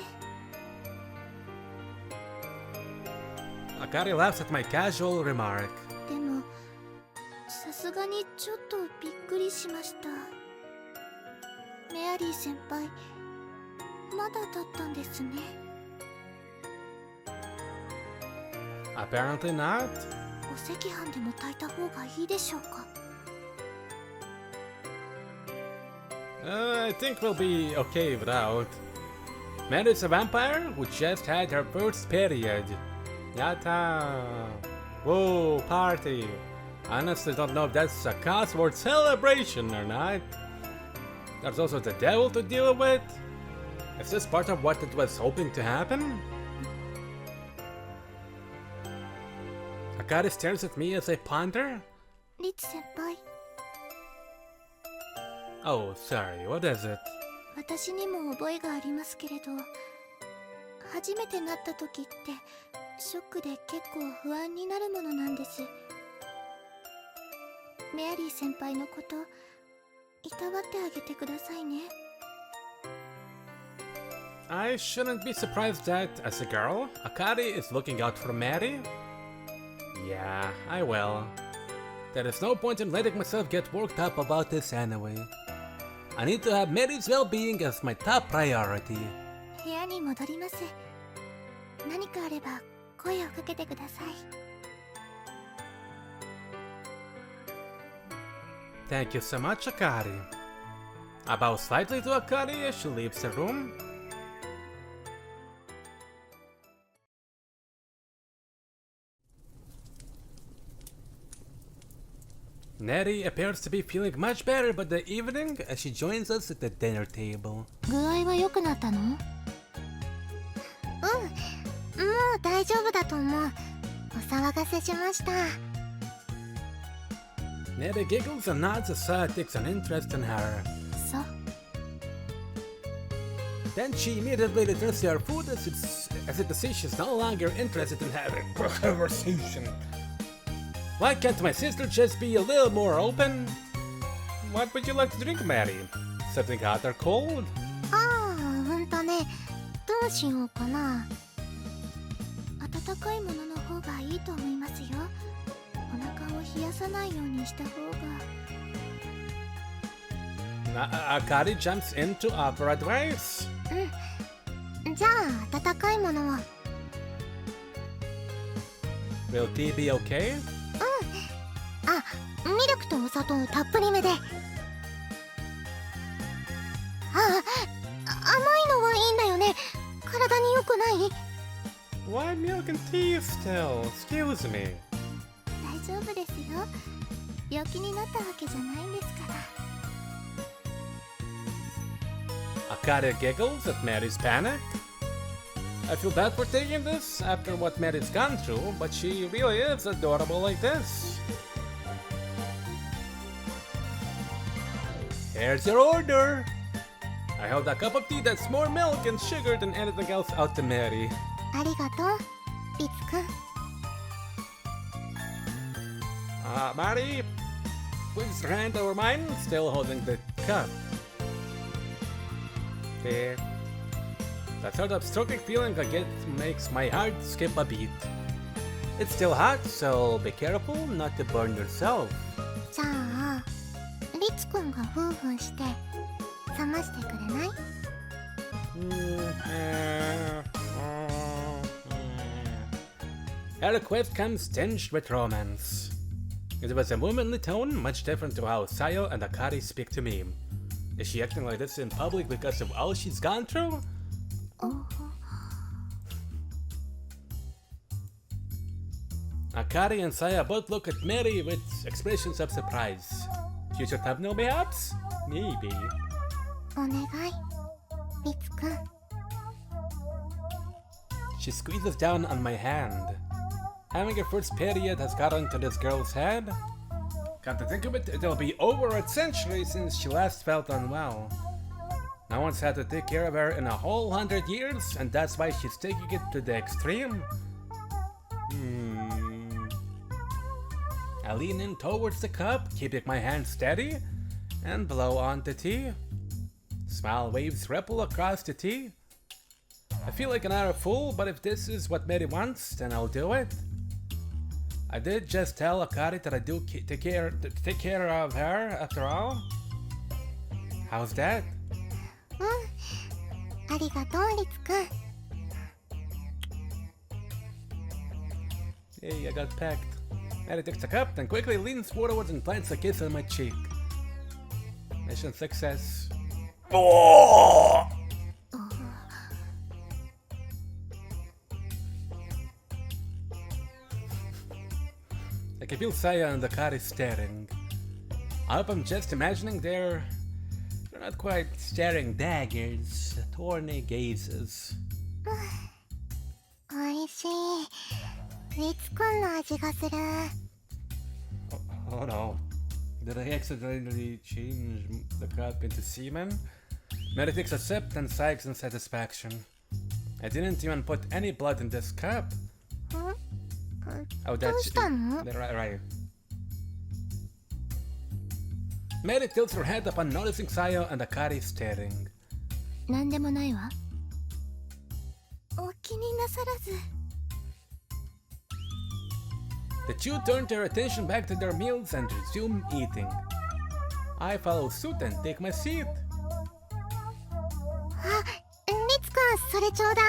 Akari laughs at my casual remark. でも、さすがにちょっとびっくりしました。メアリー先輩、まだだったんですね。 Apparently not. お赤飯でも炊いた方がいいでしょうか。 I think we'll be okay without. Mary's a vampire who just had her first period. Yatta! Whoa, party! Honestly don't know if that's a cause for celebration or not. There's also the devil to deal with. Is this part of what it was hoping to happen? Akari stares at me as I ponder. リツ先輩、 Oh, sorry, what is it? 私にも覚えがありますけれど、初めてなった時ってショックで結構不安になるものなんです。メアリー先輩のこといたわってあげてくださいね。 I shouldn't be surprised that, as a girl, Akari is looking out for Mary. Yeah, I will. There is no point in letting myself get worked up about this anyway. I need to have Mary's well-being as my top priority. 部屋に戻ります。何かあれば声をかけてください。 Thank you so much, Akari. I bow slightly to Akari as she leaves the room. Neri appears to be feeling much better by the evening as she joins us at the dinner table. 具合は良くなったの？もう大丈夫だと思う。お騒がせしました。 Neri giggles and nods as Saya takes an interest in her. そう。 Then she immediately returns to her food as if to say she's no longer interested in having conversation. Why can't my sister just be a little more open? What would you like to drink, Mary? Something hot or cold? ああ、ね、どうしようかな。温かいものの方がいいと思いますよ。お腹を冷やさないようにした方が。Akari jumps into offer advice. じゃあ温かいものを。 Will tea be okay? あ、ミルクとお砂糖たっぷりめで。あ、甘いのはいいんだよね。体に良くない？ Why milk and tea still? Excuse me. 大丈夫ですよ。病気になったわけじゃないんですから。 Akari giggles at Mary's panic. I feel bad for taking this after what Mary's gone through, but she really is adorable like this. Here's your order! I held a cup of tea that's more milk and sugar than anything else out to Mary. ありがとう、リツくん。Mary, please your hand over mine, still holding the cup. There. That sort of stroking feeling I get makes my heart skip a beat. It's still hot, so be careful not to burn yourself. じゃあ、リツくんがフーフーして冷ましてくれない？ Her request comes tinged with romance. It was a womanly tone, much different to how Sayo and Akari speak to me. Is she acting like this in public because of all she's gone through? Akari and Saya both look at Mary with expressions of surprise. Future thumbnail perhaps? Maybe. お願い、リツくん。 She squeezes down on my hand. Having her first period has gotten to this girl's head. Come to think of it, it'll be over a century since she last felt unwell. No one's had to take care of her in a whole 100 years, and that's why she's taking it to the extreme. I lean in towards the cup, keeping my hand steady, and blow on the tea. Smile waves ripple across the tea. I feel like an utter fool, but if this is what Mary wants, then I'll do it. I did just tell Akari that I do take care of her after all. How's that? ありがとう、リツくん。 Hey, I got pecked. Mary takes the cup, then quickly leans forwards and plants a kiss on my cheek. Mission success. I can feel Saya and Akari staring. I hope I'm just imagining they're not quite staring daggers, thorny gazes. おいしい。リツくんの味がする。 Oh no. Did I accidentally change the cup into semen? Mary takes a sip and sighs in satisfaction. I didn't even put any blood in this cup. Oh, どうしたの？ Right. Mary tilts her head upon noticing Saya and Akari staring. なんでもないわ。お気になさらず。The two turn their attention back to their meals and resume eating. I follow suit and take my seat. あ、リツくん、それちょうだい。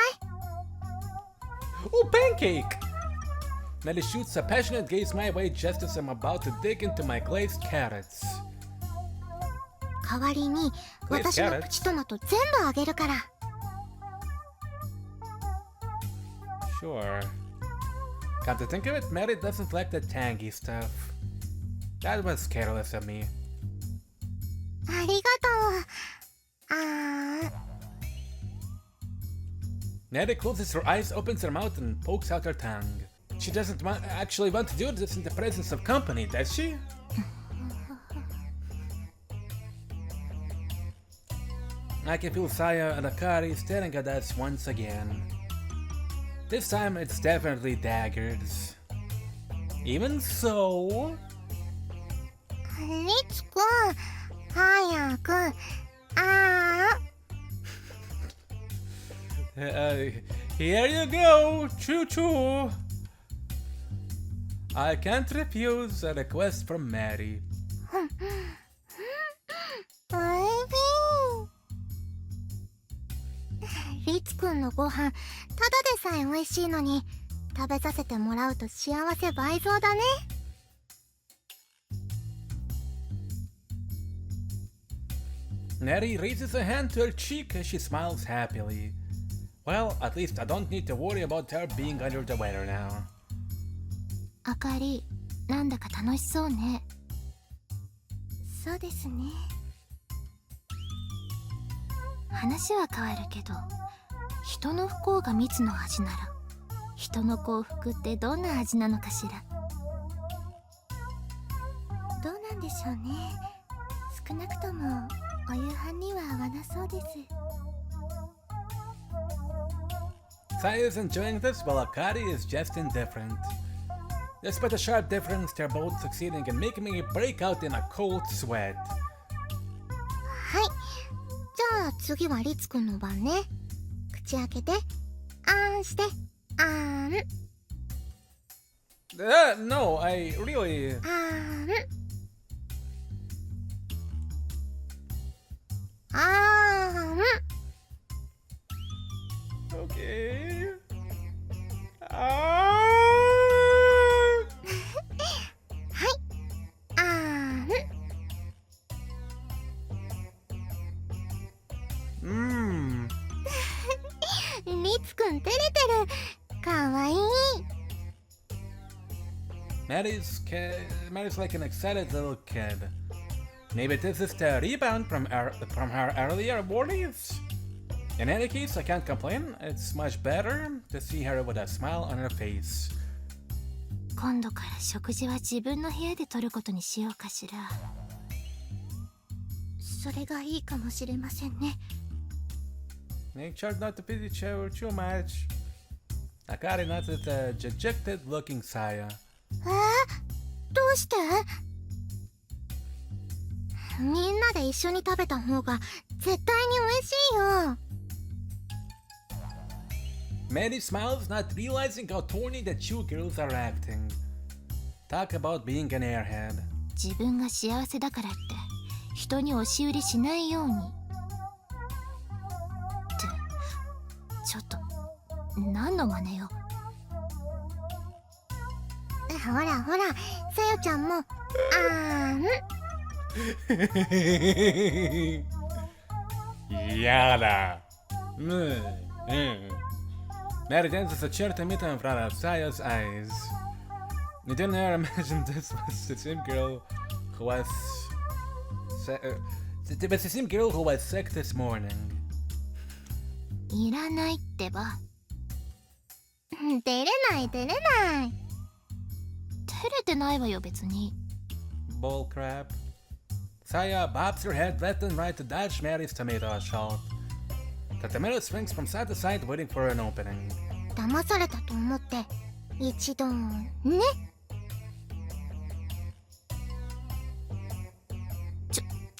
Oh, pancake! Nelly shoots a passionate gaze my way just as I'm about to dig into my glazed carrots. 代わりに、私のプチトマト全部あげるから。Sure. Come to think of it, Mary doesn't like the tangy stuff. That was careless of me. ありがとう。Nelly closes her eyes, opens her mouth, and pokes out her tongue. She doesn't actually want to do this in the presence of company, does she? I can feel Saya and Akari staring at us once again. This time it's definitely daggers. Even so... リツくん、早く。Here you go, choo-choo. I can't refuse a request from Mary. おいしい。リツくんのご飯、ただでさえ美味しいのに、食べさせてもらうと幸せ倍増だね。Mary raises a hand to her cheek as she smiles happily. Well, at least I don't need to worry about her being under the weather now. あかり、なんだか楽しそうね。そうですね。話は変わるけど、人の不幸が蜜の味なら、人の幸福ってどんな味なのかしら。どうなんでしょうね。少なくともお夕飯には合わなそうです。Saya is enjoying this while Akari is just indifferent. Despite a sharp difference, they're both succeeding in making me break out in a cold sweat. はい。じゃあ次はリツくんの番ね。口開けて、あんして、あん。No, I really... あん。あん。Okay. はい。あん。リツくん照れてる。かわいい。Maddie's like an excited little kid. Maybe this is the rebound from her earlier worries? In any case, I can't complain. It's much better to see her with a smile on her face. 今度から食事は自分の部屋で取ることにしようかしら。それがいいかもしれませんね。Make sure not to pity too much. Akari noticed the dejected-looking Saya. どうして？みんなで一緒に食べた方が絶対に美味しいよ。Mary smiles, not realizing how thorny the two girls are acting. Talk about being an airhead. 自分が幸せだからって人に押し売りしないように。ってちょっと何の真似よ。ほらほら、さよちゃんもYada. Mary dances a chair to meet in front of Saya's eyes. You didn't ever imagine this was the same girl who was... It was the same girl who was sick this morning. いらないってば。照れない照れない。照れてないわよ別に。Bullcrap. Saya bobs her head left and right to dodge Mary's tomato assault. The tomato swings from side to side waiting for an opening. 騙されたと思って一度ね。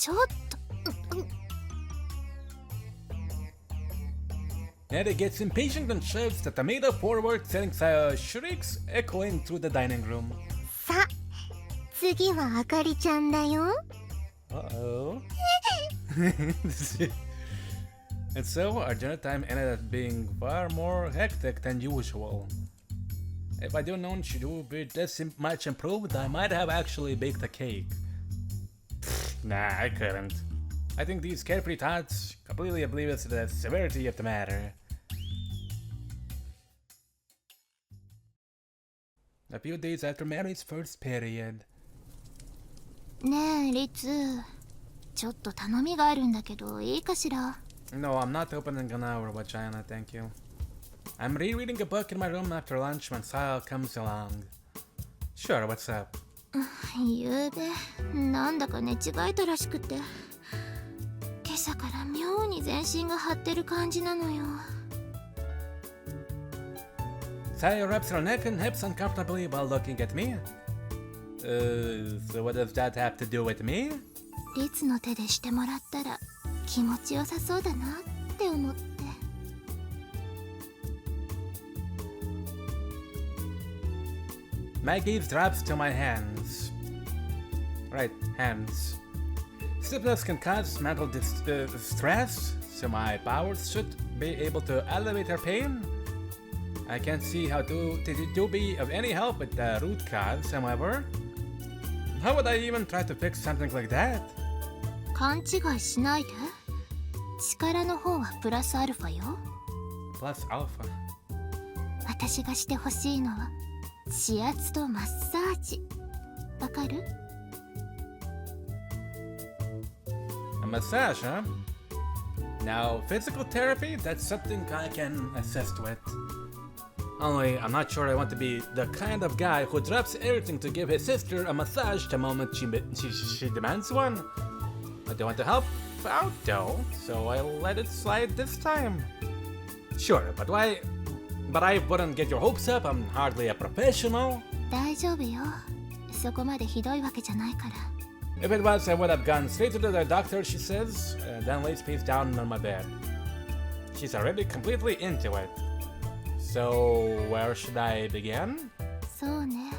ちょっと。Eddie gets impatient and shoves the tomato forward, sending Saya's shrieks echoing through the dining room. さ、次はあかりちゃんだよ。Uh-oh. And so, our dinner time ended up being far more hectic than usual. If I'd known she would be this much improved, I might have actually baked a cake. Nah, I couldn't. I think these carefree thoughts completely oblivious to the severity of the matter. A few days after Mary's first period. ねえ、リツ。ちょっと頼みがあるんだけど、いいかしら？ No, I'm not opening an hour, Vagina, thank you. I'm rereading a book in my room after lunch when Saya comes along. Sure, what's up? ゆうべ、なんだか寝違えたらしくて。今朝から妙に全身が張ってる感じなのよ。Saya rubs her neck and hips uncomfortably while looking at me. So what does that have to do with me? リツの手でしてもらったら気持ちよさそうだなって思って。My gaze drops to my hands. Right, hands. Stiffness can cause mental distress, so my powers should be able to elevate her pain. I can't see how to be of any help with the root cause, however. How would I even try to fix something like that? 勘違いしないで。力の方はプラスアルファよ。 Plus alpha. 私がしてほしいのは指圧とマッサージ。わかる？ A massage, huh? Now, physical therapy, that's something I can assist with. Only, I'm not sure I want to be the kind of guy who drops everything to give his sister a massage the moment she demands one. I do want to help out though, so I'll let it slide this time. Sure, but why? But I wouldn't get your hopes up, I'm hardly a professional. 大丈夫よ。そこまでひどいわけじゃないから。If it was, I would have gone straight to the doctor, she says, then lays face down on my bed. She's already completely into it. So, where should I begin? そうね。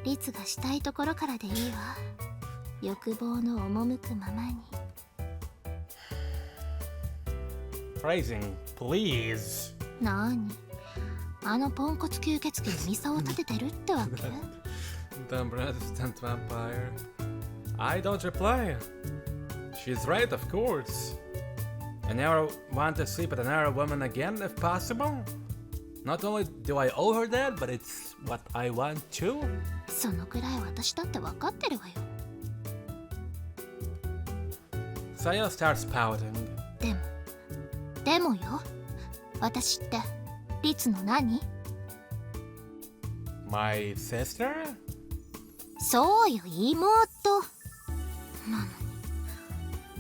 リツがしたいところからでいいわ。欲望の赴くままに。Phrasing, please. なーに？あのポンコツ吸血鬼にミサを立ててるってわけ？ Dumb resistant vampire. I don't reply. She's right, of course. I never want to sleep with another woman again, if possible. Not only do I owe her that, but it's what I want too. そのくらい私だって分かってるわよ。Saya starts pouting. でもよ。私ってリツの何？ My sister? そうよ、妹。なの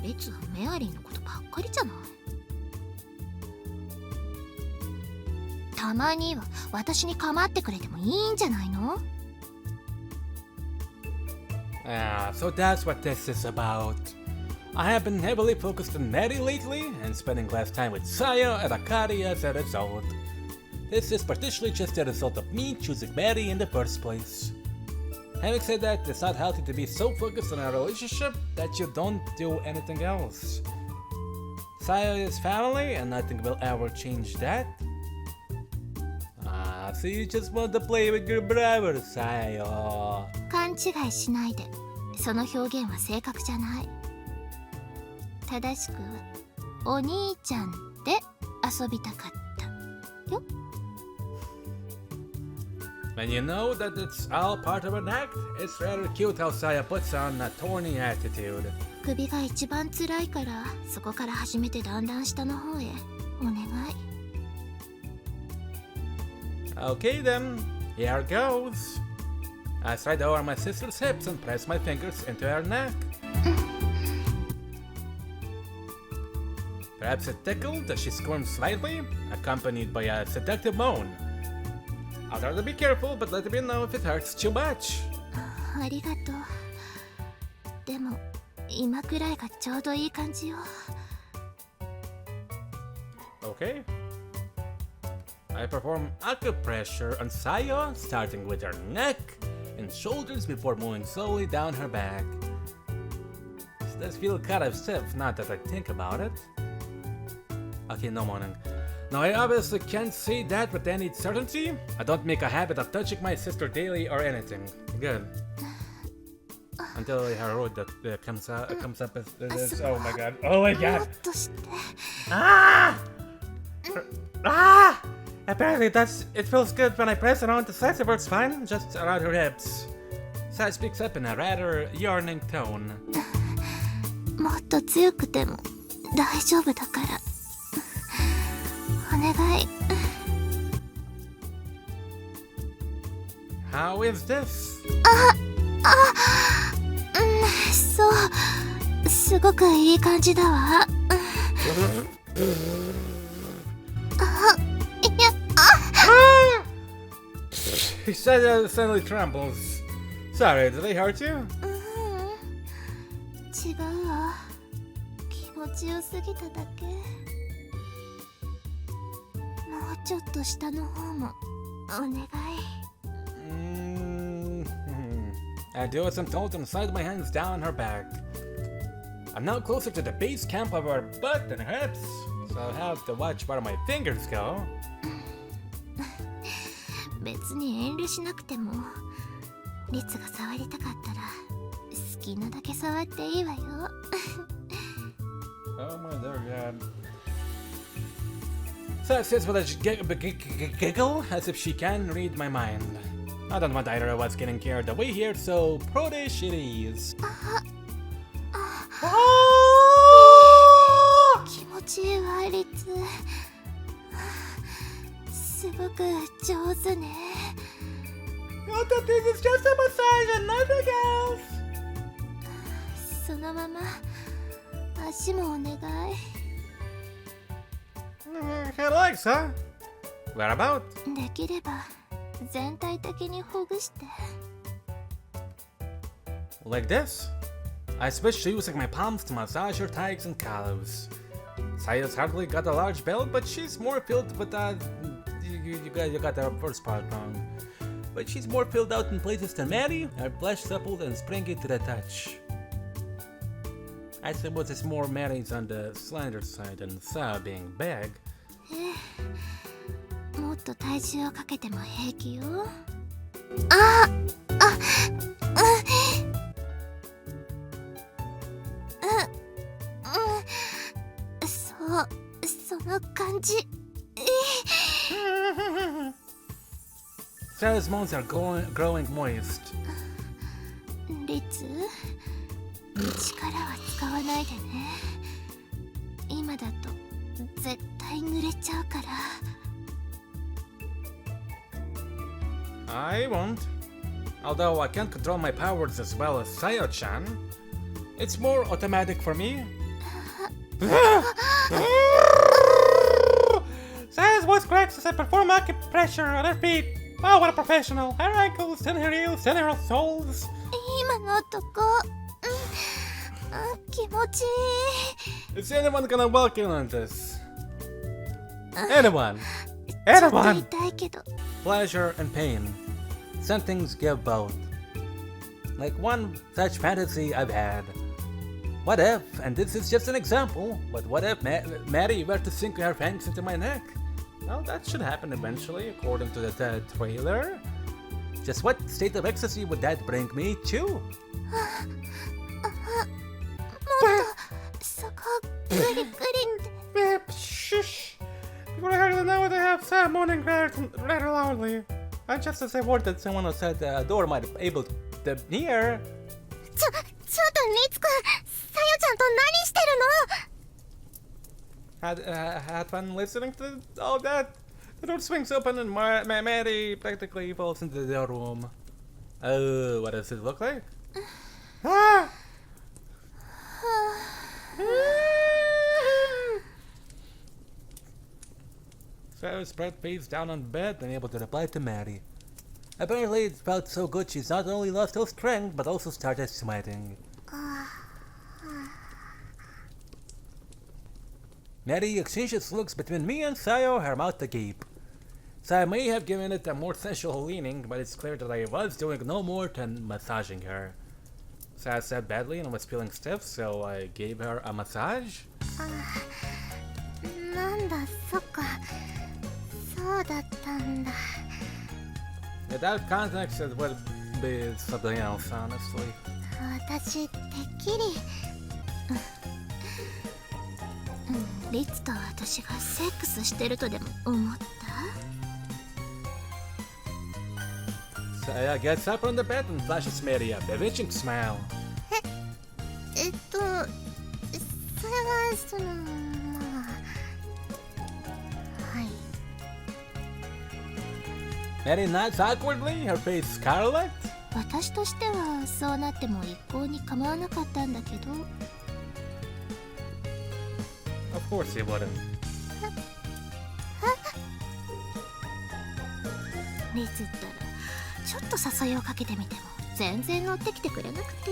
にリツはメアリーのことばっかりじゃない。たまには私に構ってくれてもいいんじゃないの？ So that's what this is about. I have been heavily focused on Mary lately and spending less time with Saya and Akari as a result. This is partially just a result of me choosing Mary in the first place. Having said that, it's not healthy to be so focused on a relationship that you don't do anything else. Saya is family and nothing will ever change that. So you just want to play with your brother, Saya. 勘違いしないで。その表現は正確じゃない。正しくはお兄ちゃんで遊びたかったよ。When you know that it's all part of an act, it's rather cute how Saya puts on a thorny attitude. 首が一番辛いから、そこから始めてだんだん下の方へお願い。Okay then, here goes. I slide over my sister's hips and press my fingers into her neck. Perhaps it tickled as she squirmed slightly, accompanied by a seductive moan. I'll try to be careful, but let me know if it hurts too much. ありがとう。でも今くらいがちょうどいい感じよ。 Okay. I perform acupressure on Sayo, starting with her neck and shoulders before moving slowly down her back. This does feel kind of stiff, not that I think about it. Okay, no morning. Now I obviously can't say that with any certainty. I don't make a habit of touching my sister daily or anything. Good. Until her road that comes up as this. Oh my god. Oh my も god. っとして。 Ah! Ah! Apparently it feels good when I press it on the sides of her spine, just around her hips. Sai speaks up in a rather yearning tone. もっと強くても大丈夫だから。お願い。 How is this? そう、すごくいい感じだわ。He suddenly trembles. Sorry, did they hurt you? 違うわ。気持ちよすぎただけ。もうちょっと下の方もお願い。 I do as I'm told and slide my hands down her back. I'm now closer to the base camp of her butt and her hips, so I'll have to watch where my fingers go. 別に遠慮しなくても、リツが触りたかったら好きなだけ触っていいわよ。 Oh my dear god. So it says with a giggle as if she can read my mind. I don't want either of us getting carried away here, so prudish it is. 気持ちいいわ、リツ。すごく上手ね。 Oh, that this is just a massage and nothing else. そのまま足もお願い。 Her legs, huh? Where about? できれば全体的にほぐして。 Like this? I switched to using my palms to massage her thighs and calves. Saya's hardly got a large belt, but she's more filled with you got the first part wrong. But she's more filled out in places than Mary, her flesh supple and springy to the touch. I suppose it's more Mary's on the slender side and Saya being big. もっと体重をかけても平気よ。その感じ。 Saya's moans are growing moist. リツ、力は使わないでね。今だと絶対濡れちゃうから。 I won't. Although I can't control my powers as well as Sayo-chan, it's more automatic for me. Saya's voice cracks as I perform acupressure on her feet. Oh, what a professional! Her ankles, then her heels, then her soles. 今のとこ、気持ちいい。 Is anyone gonna walk in on this? Anyone? ちょっと Anyone? 痛いけど。 Pleasure and pain. Some things give both. Like one such fantasy I've had. What if, and this is just an example, but what if Maddie were to sink her fangs into my neck? Well, that should happen eventually, according to the trailer. Just what state of ecstasy would that bring me to? もっとそこグリグリ。 Shush! Before I heard the note, I have Sam moaning rather loudly. And just as I worded, someone outside the door might be able to hear. ちょっとリツくん、さよちゃんと何してるの？ Had fun listening to all that. The door swings open and Maddie practically falls into the room. Oh, what does it look like? Ah! So spread face down on bed, unable to reply to Maddie. Apparently it felt so good she's not only lost her strength, but also started sweating. Mary exchanges looks between me and Sayo, her mouth agape. Sayo may have given it a more sensual leaning, but it's clear that I was doing no more than massaging her. Sayo said badly and was feeling stiff, so I gave her a massage. なんだ、そっか。そうだったんだ。 Without context, it would be something else, honestly. 私、てっきり。リツと私がセックスしてるとでも思った？ Saya gets up from the bed and flashes Mary a bewitching smile. それはそのまあはい。 Mary nods awkwardly, her face scarlet. 私としてはそうなっても一向に構わなかったんだけど。 Of course he wouldn't. リツったらちょっと誘いをかけてみても全然乗ってきてくれなくて。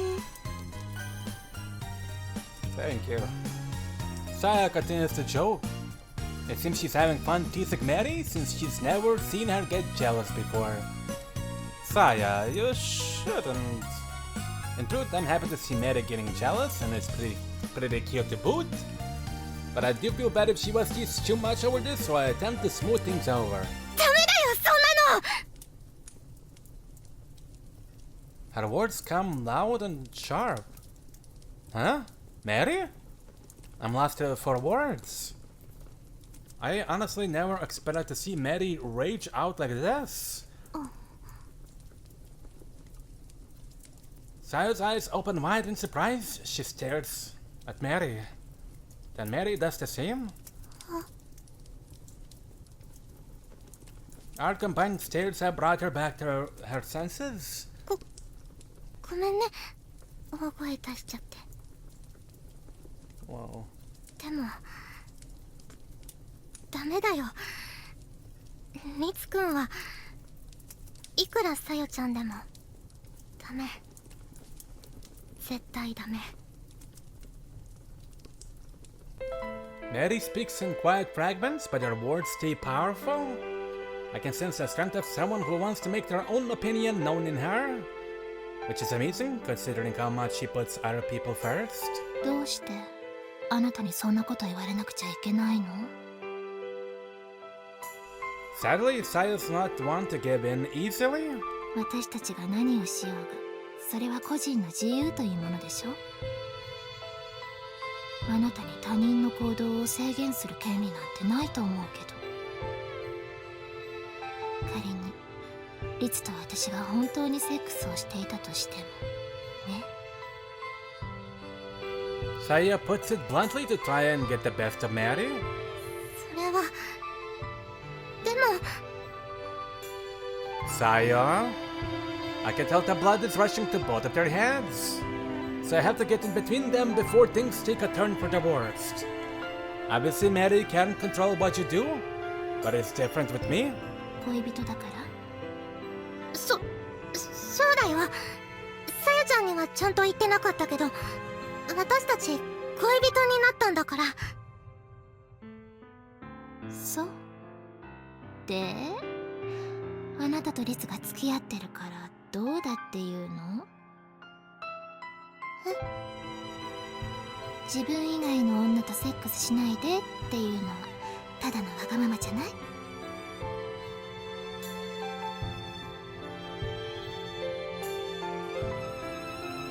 Thank you. Saya continues to joke. It seems she's having fun teasing Mary since she's never seen her get jealous before. Saya, you shouldn't. In truth, I'm happy to see Mary getting jealous, and it's pretty cute to boot. But I do feel bad if she was teased too much over this, so I attempt to smooth things over. ダメだよそんなの。 Her words come loud and sharp. Huh? Mary? I'm lost for words. I honestly never expected to see Mary rage out like this. Sayo's eyes open wide in surprise. She stares at Mary. Then Mary does the same. Our combined stares have brought her back to her senses. ごめんね大声出しちゃって。 Whoa. でもダメだよ。リツくんはいくらさよちゃんでもダメ。絶対ダメ。 Mary speaks in quiet fragments, but her words stay powerful. I can sense the strength of someone who wants to make their own opinion known in her, which is amazing considering how much she puts other people first. どうしてあなたにそんなこと言われなくちゃいけないの？ Sadly, Sayo's not one to give in easily. 私たちが何をしようがそれは個人の自由というものでしょ。あなたに他人の行動を制限する権利なんてないと思うけど。仮にリツと私が本当にセックスをしていたとしてもね。 Saya puts it bluntly to try and get the best of Mary. それはでも Saya, I can tell the blood is rushing to both of their heads. So I have to get in between them before things take a turn for the worst. Obviously, Mary can't control what you do, but it's different with me. 恋人だから。そうだよ。さよちゃんにはちゃんと言ってなかったけど私たち恋人になったんだから。そうであなたとリツが付き合ってるからどうだっていうの？自分以外の女とセックスしないでっていうのはただのわがままじゃない？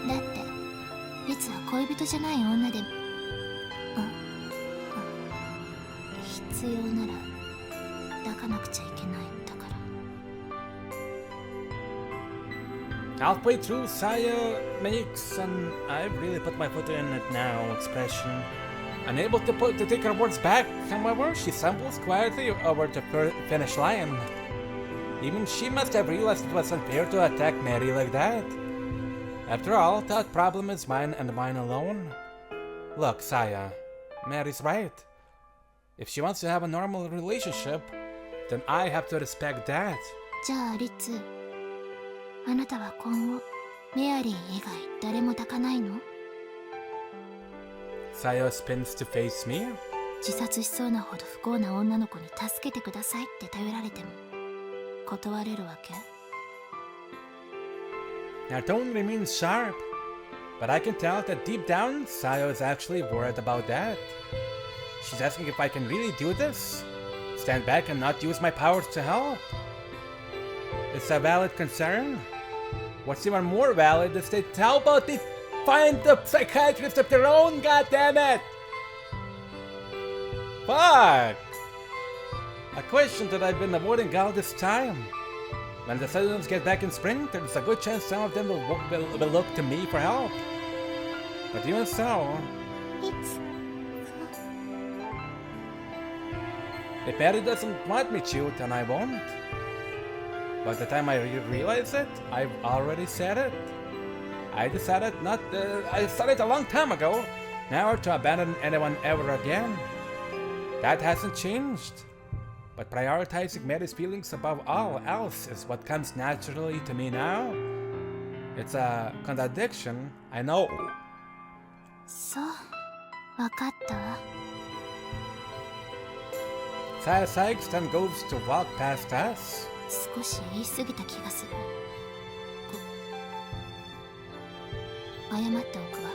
だってリツは恋人じゃない女で必要なら抱かなくちゃいけないんだから。 Halfway through, Saya makes an I've really put my foot in it now expression. Unable to take her words back, however, she stumbles quietly over the finish line. Even she must have realized it was unfair to attack Mary like that. After all, that problem is mine and mine alone. Look, Saya, Mary's right. If she wants to have a normal relationship, then I have to respect that. じゃあリツ、あなたは今後メアリー以外誰も抱かないの？ Saya spins to face me. 自殺しそうなほど不幸な女の子に助けてくださいって頼られても断れるわけ？ Her tone remains sharp, but I can tell that deep down, Sayo is actually worried about that. She's asking if I can really do this, stand back and not use my powers to help. It's a valid concern. What's even more valid is that how about they find the psychiatrist of their own, goddammit! Fuck! A question that I've been avoiding all this time. When the Southerners get back in spring, there's a good chance some of them will look to me for help. But even so, if Mary doesn't want me to, then I won't. By the time I realize it, I've already said it. I decided I started a long time ago, never to abandon anyone ever again. That hasn't changed. But prioritizing Mary's feelings above all else is what comes naturally to me now. It's a contradiction, I know. そう、わかったわ。Saya sighs then goes to walk past us. 少し言い過ぎた気がする。謝っておくわ。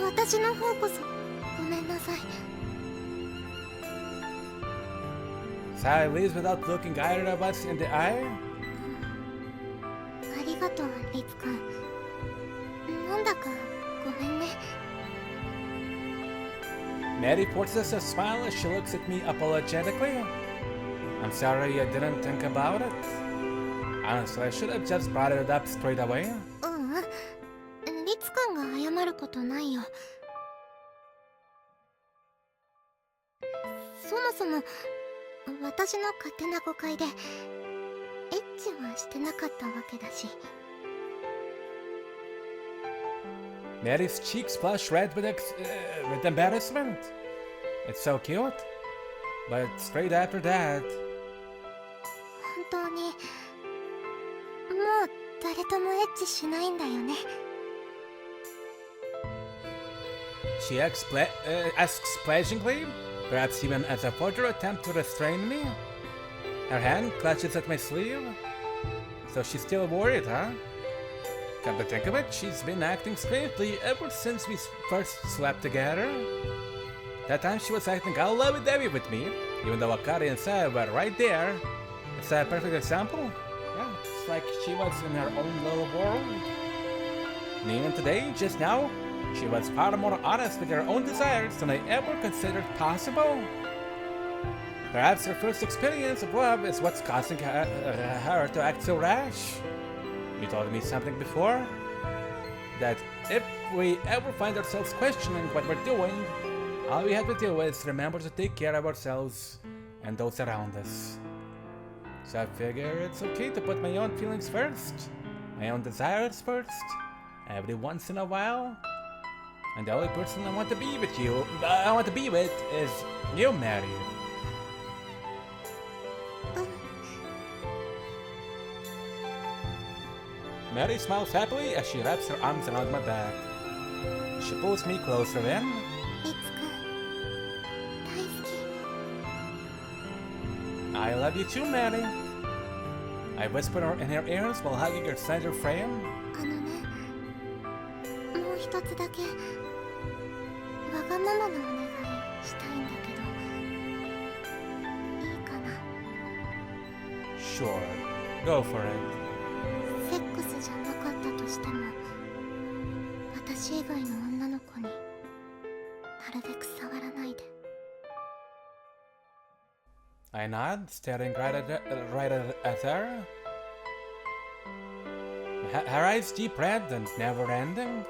私の方こそごめんなさい。Saya leaves without looking either of us in the eye. ありがとう、リツくん。なんだかごめんね。Mary forces a smile as she looks at me apologetically. I'm sorry I didn't think about it. Honestly, I should have just brought it up straight away. リツくんが謝ることないよ。そもそも私の勝手な誤解でエッチはしてなかったわけだし。Mary's cheeks flush red with embarrassment. It's so cute. But straight after that... 本当にもう誰ともエッチしないんだよね。She asks pledgingly, perhaps even as a further attempt to restrain me. Her hand clutches at my sleeve. So she's still worried, huh? Come to think of it, she's been acting strangely ever since we first slept together. That time she was acting all lovey-dovey with me, even though Akari and Saya were right there. It's a perfect example. Yeah, it's like she was in her own little world. And even today, just now, she was far more honest with her own desires than I ever considered possible. Perhaps her first experience of love is what's causing her to act so rash. You told me something before, that if we ever find ourselves questioning what we're doing, all we have to do is remember to take care of ourselves and those around us. So I figure it's okay to put my own feelings first, my own desires first, every once in a while. And the only person I want to be with is you, Mary. Mary smiles happily as she wraps her arms around my back. She pulls me closer in. リツくん、大好き。 I love you too, Mary. I whisper in her ears while hugging her slender frame. あのね、もう一つだけわがままなお願いしたいんだけど、いいかな。 Sure, go for it. セックスじゃなかったとしても、私以外の女の子になるべく触らないで。I nod, staring right at her. Her eyes deep red and never ending.